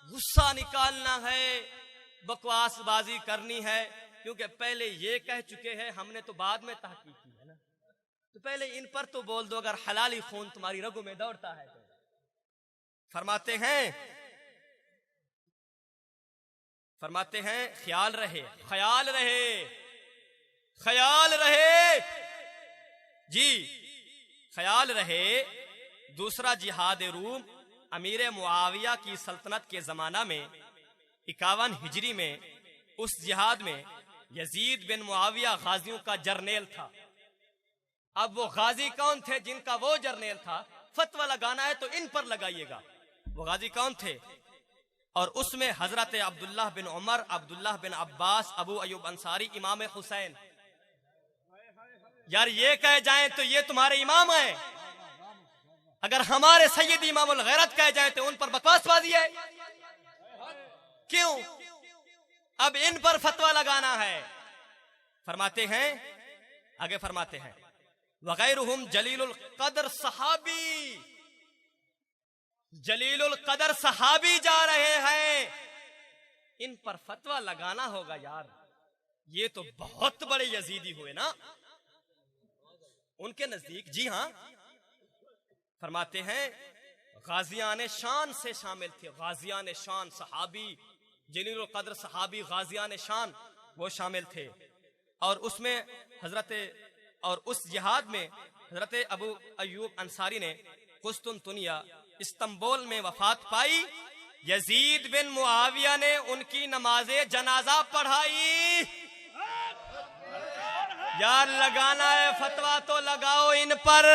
गुस्सा निकालना है, बकवासबाजी करनी है, क्योंकि पहले ये कह चुके हैं, हमने तो बाद में तहकीक की है ना, तो पहले इन पर तो बोल दो अगर हलाली खून तुम्हारी रगों में दौड़ता है तो। फरमाते हैं ख्याल रहे, ख्याल रहे, ख्याल रहे जी, ख्याल रहे। दूसरा जिहाद रूम अमीर मुआविया की सल्तनत के जमाना में 51 हिजरी में, उस जिहाद में यजीद बिन मुआविया गाजियों का जर्नेल था। अब वो गाजी कौन थे जिनका वो जर्नेल था? फतवा लगाना है तो इन पर लगाइएगा। वो गाजी कौन थे? और उसमें हजरत अब्दुल्लाह बिन उमर, अब्दुल्लाह बिन अब्बास, अबू अयूब अंसारी, इमाम हुसैन। यार ये कह जाएं तो ये तुम्हारे इमाम हैं, अगर हमारे सैयद इमामुल गैरत कह जाएं तो उन पर बकवासबाजी है। क्यों? अब इन पर फतवा लगाना है। फरमाते हैं, आगे फरमाते हैं वगैरुहुम जलीलुल कदर सहाबी, जलीलुल कदर सहाबी जा रहे हैं, इन पर फतवा लगाना होगा यार। ये तो बहुत बड़े यजीदी हुए ना उनके नजदीक। जी हां, फरमाते हैं गाजियान शान से शामिल थे। गाजियान शान सहाबी, जलील कद्र सहाबी गाजियान शान वो शामिल थे। और उसमें और उस जिहाद में हजरत अबू अयूब अंसारी ने कुस्तुनतुनिया इस्तांबुल में वफात पाई। यजीद बिन मुआविया ने उनकी नमाजे जनाजा पढ़ाई। यार लगाना है फतवा तो लगाओ इन पर।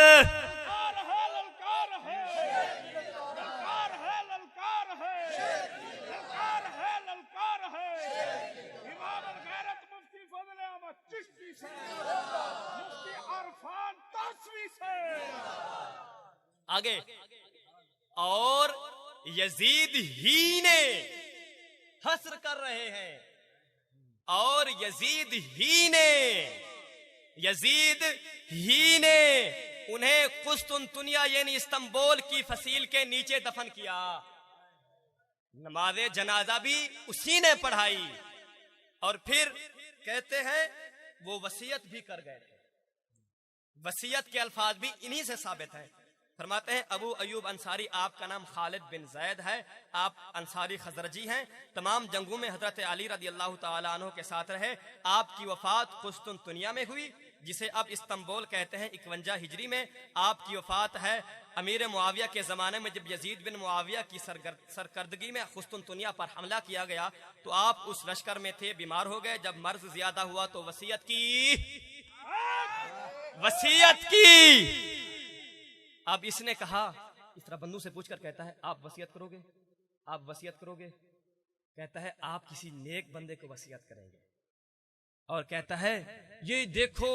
आगे, और यजीद ही ने हस्र कर रहे हैं, और यजीद ही ने उन्हें कुस्तुनतुनिया यानी इस्तांबुल की फसील के नीचे दफन किया। नमाज़े जनाजा भी उसी ने पढ़ाई। और फिर कहते हैं वो वसीयत भी कर गए थे। वसीयत के अल्फाज भी इन्हीं से साबित है। फरमाते हैं अबू अयूब अंसारी, आपका नाम खालिद बिन जैद है, आप अंसारी खजरजी हैं, तमाम जंगों में हजरत अली रदी अल्लाह तआला अन्हु के साथ रहे। आपकी वफात कुस्तुनतुनिया में हुई, जिसे अब इस्तांबुल कहते हैं। 51 हिजरी में आपकी वफात है। अमीर मुआविया के ज़माने में जब यजीद बिन मुआविया की सरकर्दगी में कुस्तुनतुनिया पर हमला किया गया तो आप उस लश्कर में थे, बीमार हो गए। जब मर्ज ज्यादा हुआ तो वसीयत की। अब इसने कहा, इस तरह बंधु से पूछकर कहता है आप वसीयत करोगे? कहता है आप किसी नेक बंदे को वसीयत करेंगे। और कहता है ये देखो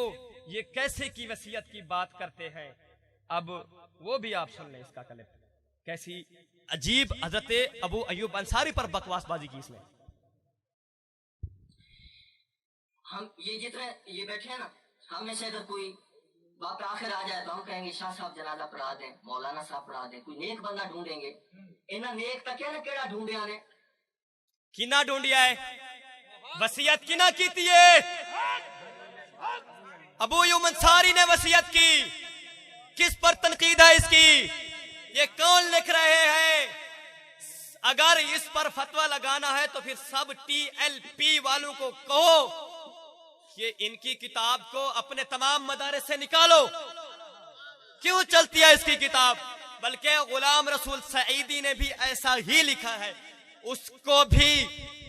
ये कैसे की वसीयत की बात करते हैं। अब वो भी आप सुन लें इसका क्लिप, कैसी अजीब हजरत अबू अयूब अंसारी पर बकवासबाजी की इसने। हम ये जितने ये बैठे हैं ना, हम में से अगर कोई बाप आखिर आ जाए तो हम कहेंगे शाह साहब जनाजा पढ़ा दें, मौलाना साहब पढ़ा दें, कोई नेक बंदा ढूंढेंगे। इन्हें नेक तक ना केड़ा ढूंढिया ने, किना ढूंढिया है, वसीयत किना कीती है। अबू अयूब अंसारी ने वसीयत की, किस पर तनकीद है इसकी, ये कौन लिख रहे हैं। अगर इस पर फतवा लगाना है तो फिर सब TLP वालों को कहो ये इनकी किताब को अपने तमाम मदारिस से निकालो। क्यों चलती है इसकी किताब? बल्कि गुलाम रसूल सईदी ने भी ऐसा ही लिखा है, उसको भी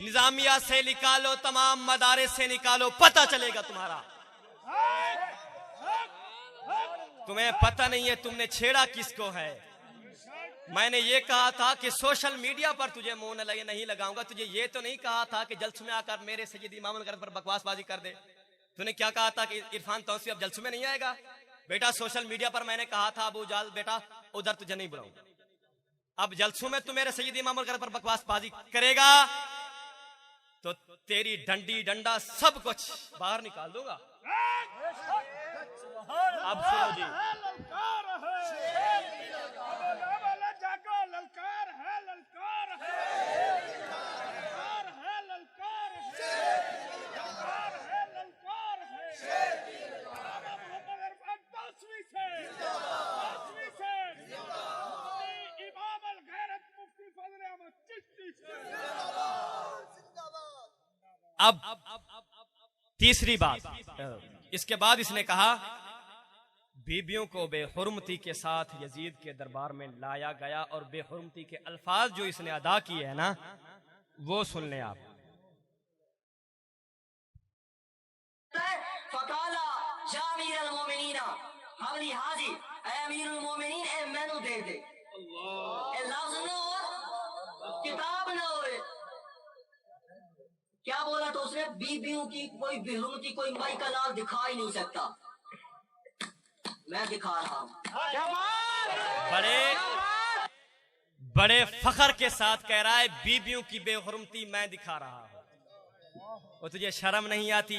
निजामिया से निकालो, तमाम मदारिस से निकालो, पता चलेगा तुम्हारा। तुम्हें पता नहीं है तुमने छेड़ा किसको है। मैंने ये कहा था कि सोशल मीडिया पर तुझे मुंह नहीं लगाऊंगा। तुझे ये तो नहीं कहा था कि जलसों में आकर मेरे सैयद इमाम अल-गरब पर बकवासबाजी कर दे। तूने क्या कहा था कि इरफान तौसी अब जलसों में नहीं आएगा। बेटा सोशल मीडिया पर मैंने कहा था अबू जाल बेटा उधर तुझे नहीं बुलाऊंगा। अब जलसों में तू मेरे सैयद इमाम अल-गरब पर बकवासबाजी करेगा तो तेरी डंडी डंडा सब कुछ बाहर निकाल दूंगा। अब सुनो जी, अब तीसरी बात, इसके बाद इसने कहा बीबियों को बेहुरमती के साथ यजीद के दरबार में लाया गया और बेहुरमती के अल्फाज जो इसने अदा किए हैं ना वो सुन लें आप। फकाला या अमीरुल मोमिनीना हमली हाजी ए अमीरुल मोमिनीन ए मैनू दे दे। अल्लाह ए लफ्ज ना हो, किताब ना हो। क्या बोला तो उसने, बीबियों की कोई बेहुरमती कोई माई का लाल दिखा ही नहीं सकता, मैं दिखा रहा हूं। बड़े फखर के साथ कह रहा है बीबियों की बेहुरमती मैं दिखा रहा हूं। और तुझे शर्म नहीं आती?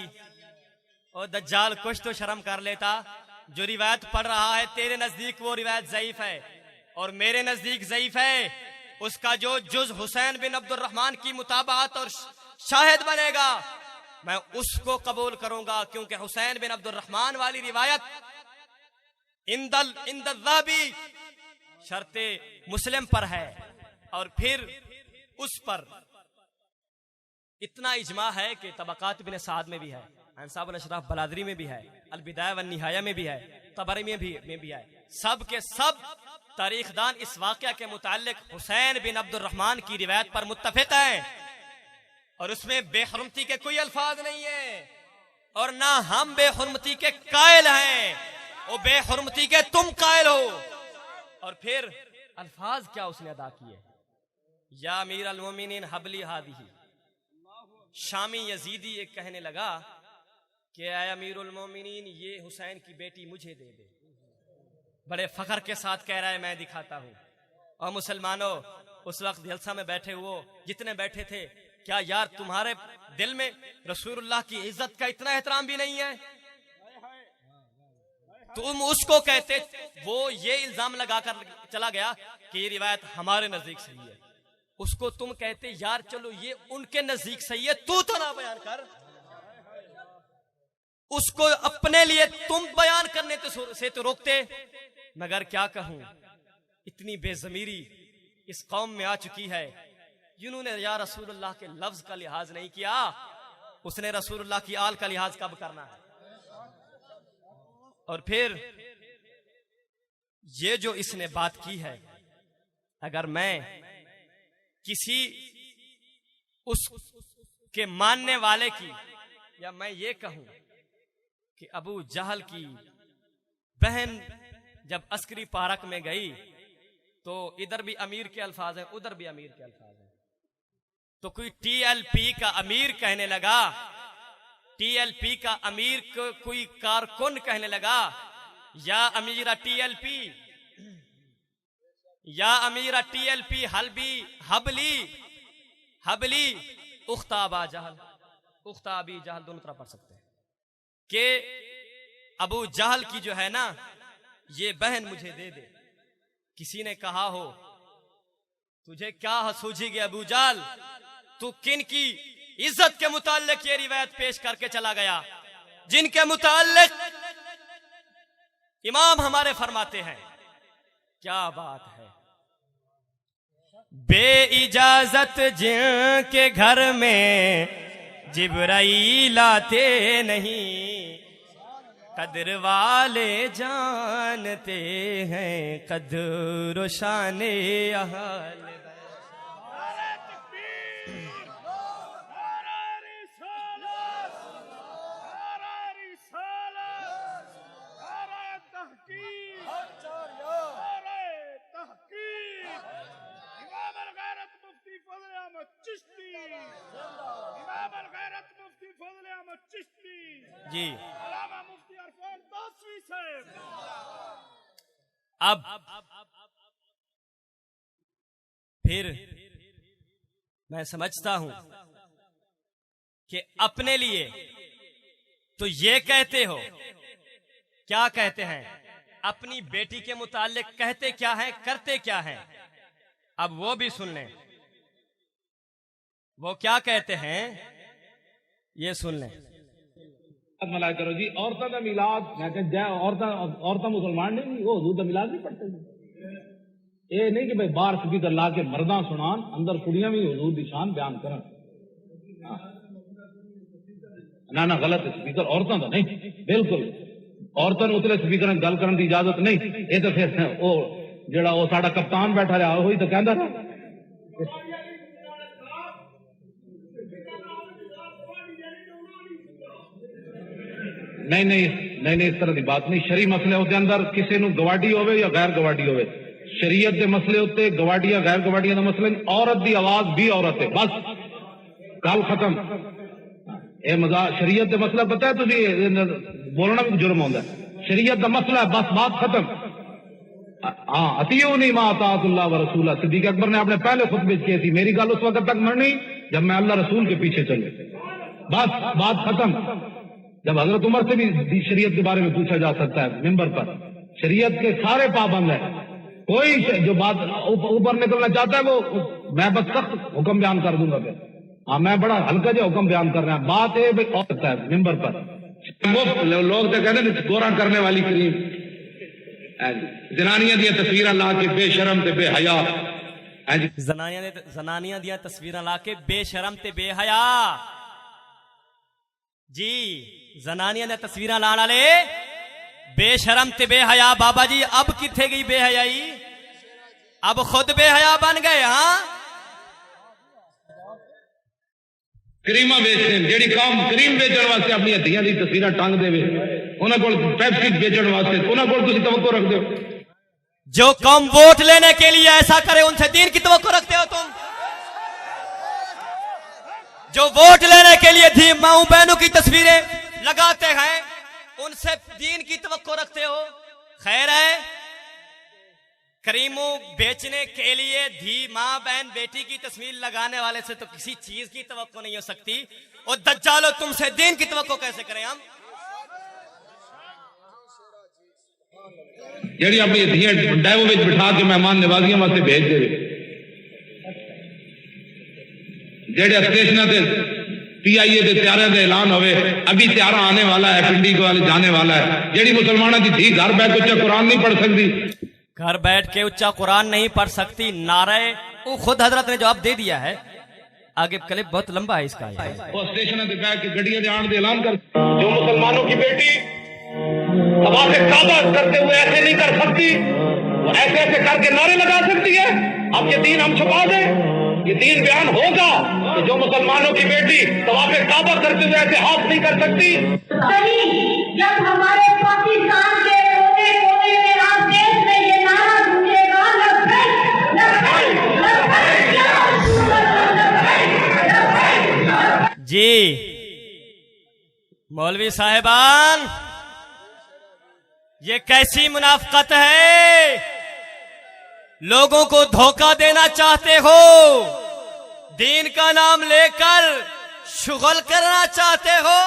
और दज्जाल कुछ तो शर्म कर लेता। जो रिवायत पढ़ रहा है तेरे नजदीक वो रिवायत ज़ईफ है और मेरे नजदीक ज़ईफ है। उसका जो जुज हुसैन बिन अब्दुल रहमान की मुताबात और शाहिद बनेगा मैं उसको कबूल करूंगा, क्योंकि हुसैन बिन अब्दुल रहमान वाली रिवायत इंदल शर्ते मुस्लिम पर है। और फिर उस पर इतना इजमा है कि तबकात बिन साद में भी है, अंसाब अशराफ बलादरी में भी है, अल बिदाया व निहाया में भी है, तबरी में भी है। सब के सब तारीखदान इस वाक़या के मुताल्लिक हुसैन बिन अब्दुल रहमान की रिवायत पर मुत्तफिक हैं और उसमें बेहरमती के कोई अल्फाज नहीं है और ना हम बेहरमती के कायल हैं, वो बेहरमती के तुम कायल हो। और फिर अल्फाज क्या उसने अदा किए, या अमीर अल मोमिनीन हबली हादिही। शामी यजीदी एक कहने लगा कि आय अमीर उल मोमिनीन, ये हुसैन की बेटी मुझे दे दे। बड़े फखर के साथ कह रहा है मैं दिखाता हूं। और मुसलमानों, उस वक्त जलसा में बैठे हुए जितने बैठे थे, क्या यार तुम्हारे दिल में रसूलुल्लाह की इज्जत का इतना एहतराम भी नहीं है? तुम उसको कहते, वो ये इल्जाम लगाकर चला गया कि ये रिवायत हमारे नजदीक सही है, उसको तुम कहते यार चलो ये उनके नजदीक सही है, तू तो ना बयान कर। उसको अपने लिए तुम बयान करने से तो रोकते। मगर क्या कहूं, इतनी बेजमीरी इस कौम में आ चुकी है, जिन्होंने या रसूलुल्लाह के लफ्ज का लिहाज नहीं किया, उसने रसूलुल्लाह की आल का लिहाज कब करना है? और फिर ये जो इसने बात की है, अगर मैं किसी उसके मानने वाले की, या मैं ये कहूं कि अबू जहल की बहन जब अस्करी पार्क में गई तो इधर भी अमीर के अल्फाज हैं, उधर भी अमीर के अल्फाज हैं, तो कोई टीएलपी का अमीर कहने लगा, टीएलपी का अमीर को कोई कारकुन कहने लगा, या अमीरा टीएलपी, या अमीरा टीएलपी हबली उख्ताबा जहल, उख्ताबी जहल दोनों तरह पढ़ सकते हैं कि अबू जहल की जो है ना ये बहन मुझे दे दे। किसी ने कहा हो तुझे क्या सूझेगी अबू जहल, तू किन की इज्जत के मुताल्लिक ये रिवायत पेश करके चला गया, जिनके मुताल्लिक इमाम हमारे फरमाते हैं। क्या बात है, बेइजाजत जिनके घर में जिब्राईल आते नहीं, कदर वाले जानते हैं कदर शाने अहल। जी अब फिर मैं समझता हूं कि अपने लिए तो ये कहते हो, क्या कहते हैं, अपनी बेटी के मुताल्लिक कहते क्या है, करते क्या है। अब वो भी सुन लें, वो क्या कहते हैं ये सुन लें। मलाया करो जी, औरतों का मिलाद, मैं कहता औरतें मुसलमान नहीं, वो हजूर का मिलाद नहीं पढ़ते। ये नहीं कि भाई बाहर स्पीकर ला के मर्दा सुनान, अंदर कुड़ियां भी हजूर की शान बयान करन। ना ना गलत स्पीकर, औरतों का नहीं, बिल्कुल औरतों ने उतले स्पीकर में गल करने की इजाजत नहीं। ये तो फिर वो जेड़ा वो साडा कप्तान बैठा रहा वही तो कहता था। नहीं नहीं नहीं नहीं, इस तरह की बात नहीं। शरी मसले होते अंदर किसी को गवाडी होवे या गैर गवाडी होवे, शरीयत के मसले होते गवाडिया गैर गवाडिया का मसले, औरत की आवाज भी औरत है, बस गल खत्म। ये मजाक शरीयत के मसला पता है, तुझे बोलना भी जुर्म होता है। शरीयत का मसला है, बस बात खत्म। हाँ, अतियो नहीं मा अताअतुल्लाह व रसूला। सिद्दीक अकबर ने अपने पहले खुतबे की थी, मेरी गल उस वक्त तक मरनी जब मैं अल्लाह रसूल के पीछे चले, बस बात खत्म। जब हजरत उमर से भी शरीयत के बारे में पूछा जा सकता है मिंबर पर, शरीयत के सारे पाबंद है, कोई जो बात ऊपर निकलना चाहता है वो मैं बस सख्त हुक्म बयान कर दूंगा। फिर हाँ, मैं बड़ा हल्का जो हुक्म बयान कर रहा बात है भाई और है मिंबर पर मुफ्त लोग तो कहते हैं गोरा करने वाली करीम जनानियां दी तस्वीर ला के बेशरम ते बेहया जनानियां दी तस्वीर ला के बेशरम ते बेहया जी जनानियां दी तस्वीर लाने वाले बेशरम ते बेहया। बाबा जी अब किथे गई बेहयाई, अब खुद बेहया बन गए। हाँ करीमा बेचते जेड़ी कौम करीम बेचने वास्ते अपनी हड्डियां दी तस्वीर टंग देवे उन्हां कोल पेप्सी बेचने वास्ते उन्हां कोल तुसीं तवक्को रखदे हो। जो कौम वोट लेने के लिए ऐसा करे उनसे दीन की तवक्को रखते हो तुम। जो वोट लेने के लिए धी माऊ बहनों की तस्वीरें लगाते हैं उनसे दीन की तवक्को रखते हो। खैर है करीमों बेचने के लिए धी माँ बहन बेटी की तस्वीर लगाने वाले से तो किसी चीज की तवक्को नहीं हो सकती। और दज्जालो तुमसे दीन की तवक्को कैसे करें हम। जेड़ी अपनी धियां डैवो विच बिठा के मेहमान नवाजियां वास्ते भेज देवे, जेड़े स्टेशन से PIA के त्यारे का ऐलान होवे अभी त्यारा आने वाला है पिंडी को जाने वाला है, जेड़ी मुसलमानों की धी घर बैठ उच्चा कुरान नहीं पढ़ सकती, घर बैठ के उच्चा कुरान नहीं पढ़ सकती। नारे वो खुद हजरत ने जवाब दे दिया है। आगे क्लिप बहुत लंबा है इसका। वो स्टेशन से बैठ के गड्डियां दे आने ऐलान कर जो मुसलमानों की बेटी तवाफ़े काबा करते हुए ऐसे नहीं कर सकती, वो ऐसे ऐसे करके नारे लगा सकती है। अब ये दीन हम छुपा दें, ये दीन बयान होगा कि जो मुसलमानों की बेटी तवाफ़े काबा करते हुए ऐसे हाथ नहीं कर सकती। जब हमारे पाकिस्तान के कोने कोने में आप देश में ये नारा गूंजेगा जी मौलवी साहिबान ये कैसी मुनाफकत है। लोगों को धोखा देना चाहते हो, दीन का नाम लेकर शुगल करना चाहते हो।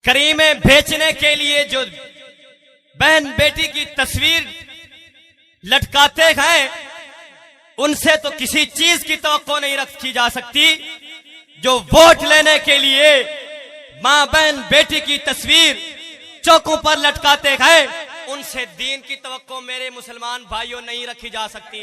करीमें बेचने के लिए जो बहन बेटी की तस्वीर लटकाते हैं उनसे तो किसी चीज की तवक्को नहीं रखी जा सकती। जो वोट लेने के लिए मां बहन बेटी की तस्वीर चौकों पर लटकाते हैं उनसे दीन की तवक्को मेरे मुसलमान भाइयों नहीं रखी जा सकती।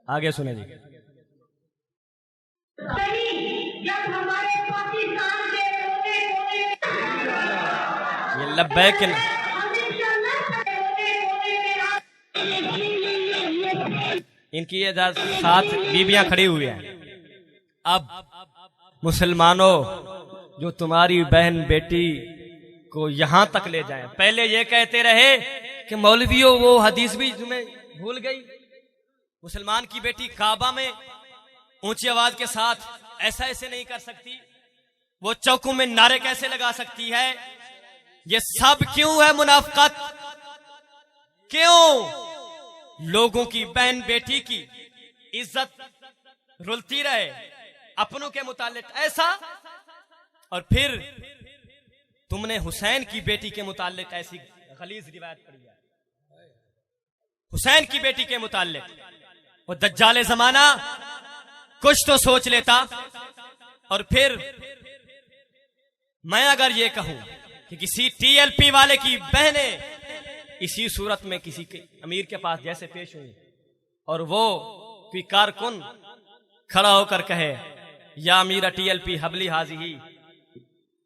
आगे सुने जी। जब हमारे पाकिस्तान के कोने कोने ये लब्बैक इनकी ये 7 बीबियां खड़ी हुई हैं। अब मुसलमानों जो तुम्हारी बहन बेटी को यहां तक ले जाएं, पहले ये कहते रहे कि मौलवियों वो हदीस भी तुम्हें भूल गई। मुसलमान की बेटी काबा में ऊंची आवाज के साथ ऐसा ऐसे नहीं कर सकती, वो चौकों में नारे कैसे लगा सकती है। ये सब क्यों है मुनाफकत। क्यों लोगों की बहन बेटी की इज्जत रुलती रहे अपनों के मुतालिक ऐसा, और फिर तुमने हुसैन की बेटी के मुतालिक ऐसी गलीज रिवायत पढ़ी है। हुसैन की बेटी के मुतालिक वो दज्जाले जमाना कुछ तो सोच लेता। और फिर मैं अगर ये कहूं कि किसी TLP वाले की बहनें इसी सूरत में किसी के अमीर के पास जैसे पेश हुई और वो कोई कारकुन खड़ा होकर कहे या अमीरा TLP हबली हाजी ही,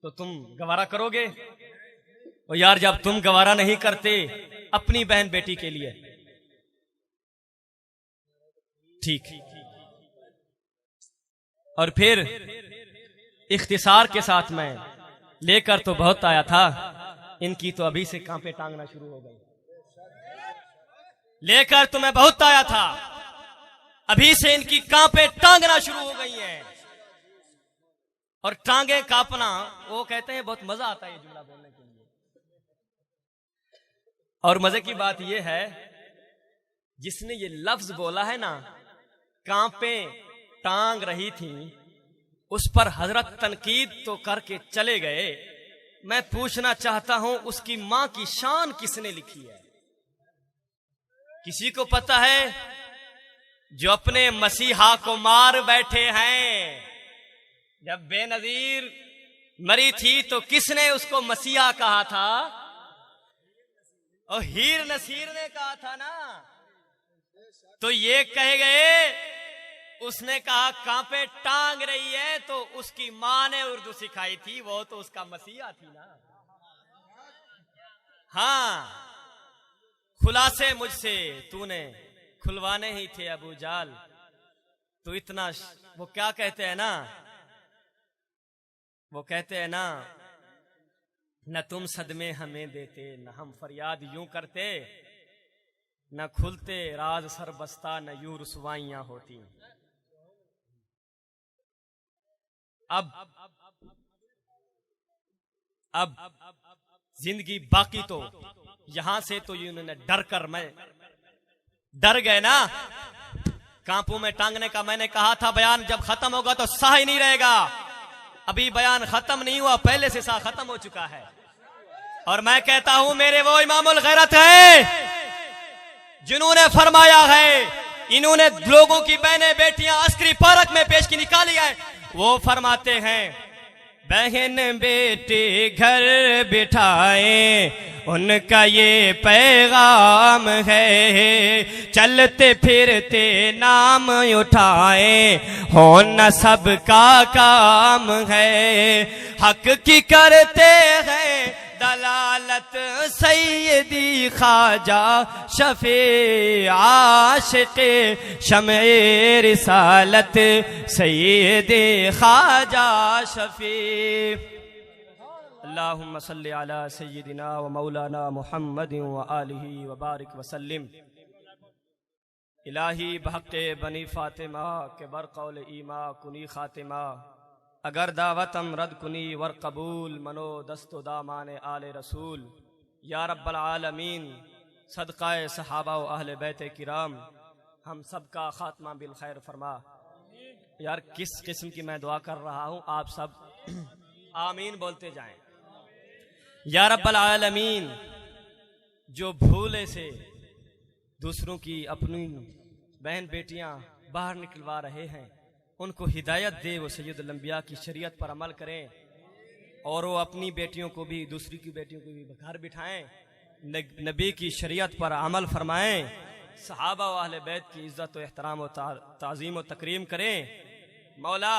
तो तुम गवारा करोगे? और यार जब तुम गवारा नहीं करते अपनी बहन बेटी के लिए, ठीक। और फिर इख्तिसार के साथ मैं लेकर तो बहुत आया था, इनकी तो अभी से कांपे टांगना शुरू हो गई। लेकर तो मैं बहुत आया था, अभी से इनकी कांपे टांगना शुरू हो गई हैं। और टांगे कांपना, वो कहते हैं बहुत मजा आता है ये जुमला बोलने के लिए। और मजे की बात ये है, जिसने ये लफ्ज बोला है ना, कांपे टांग रही थी, उस पर हजरत तनकीद तो करके चले गए। मैं पूछना चाहता हूं, उसकी मां की शान किसने लिखी है? किसी को पता है? जो अपने मसीहा को मार बैठे हैं। जब बेनजीर मरी थी तो किसने उसको मसीहा कहा था? और हीर नसीर ने कहा था ना। तो ये कहे गए, उसने कहा कांपे टांग रही है, तो उसकी मां ने उर्दू सिखाई थी, वो तो उसका मसीहा थी ना। हाँ, खुलासे मुझसे तूने खुलवाने ही थे अबू जाल। तो इतना वो क्या कहते हैं ना, वो कहते हैं ना, न तुम सदमे हमें देते, न हम फरियाद यूं करते, न खुलते राज सर बस्ता, न यूं रुसवाइयां होती। अब जिंदगी बाकी तो यहां से तो इन्होंने डर कर, मैं डर गए ना। कांपू में टांगने का मैंने कहा था, बयान जब खत्म होगा तो साह ही नहीं रहेगा। अभी बयान खत्म नहीं हुआ, पहले से साह खत्म हो चुका है। और मैं कहता हूं, मेरे वो इमामुल गैरत है जिन्होंने फरमाया है, इन्होंने लोगों की बहनें बेटियां अस्करी पार्क में पेश की निकाली है। वो फरमाते हैं, बहन बेटे घर बिठाए, उनका ये पैगाम है, चलते फिरते नाम उठाए, हो न सबका काम है, हक की करते हैं दलालत सैयदी ख्वाजा शफे आशिक़े शमे रिसालत सैयदे ख्वाजा शफे। अल्लाहुम्मा सल्ली अला सय्यिदिना व मौलाना मुहम्मदिन व आलिहि व बारिक व सल्लिम। इलाही बहक़्क़े बनी फातिमा के बरक़ौल ईमा कुनी खातिमा, अगर दावतम रद कुनी वर कबूल, मनो दस्तो दामाने आले रसूल। या रब्बल आलमीन, सदक़ाए सहाबा व अहले बैत किराम, हम सबका खात्मा बिल खैर फरमा। यार किस किस्म की मैं दुआ कर रहा हूँ, आप सब आमीन बोलते जाएं। या रब्बल आलमीन, जो भूले से दूसरों की अपनी बहन बेटियां बाहर निकलवा रहे हैं, उनको हिदायत दे, वो सैयदुल अंबिया की शरीयत पर अमल करें, और वो अपनी बेटियों को भी, दूसरी की बेटियों को भी घर बिठाएं, नबी की शरीयत पर अमल फरमाएं, सहाबा व अहले बैत की इज्जत व एहतराम व ताज़ीम व तकरीम करें। मौला,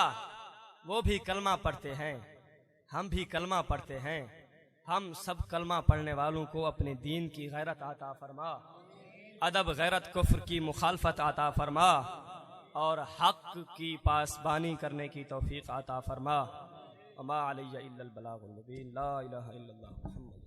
वो भी कलमा पढ़ते हैं, हम भी कलमा पढ़ते हैं, हम सब कलमा पढ़ने वालों को अपने दीन की गैरत अता फरमा, अदब गैरत कुफ्र की मुखालफत अता फरमा, और हक की पासबानी करने की तौफीक अता फरमा। अमा अलैया इल्लल बलागुल मुबीन। ला इलाहा इल्लल्लाह मुहम्मद।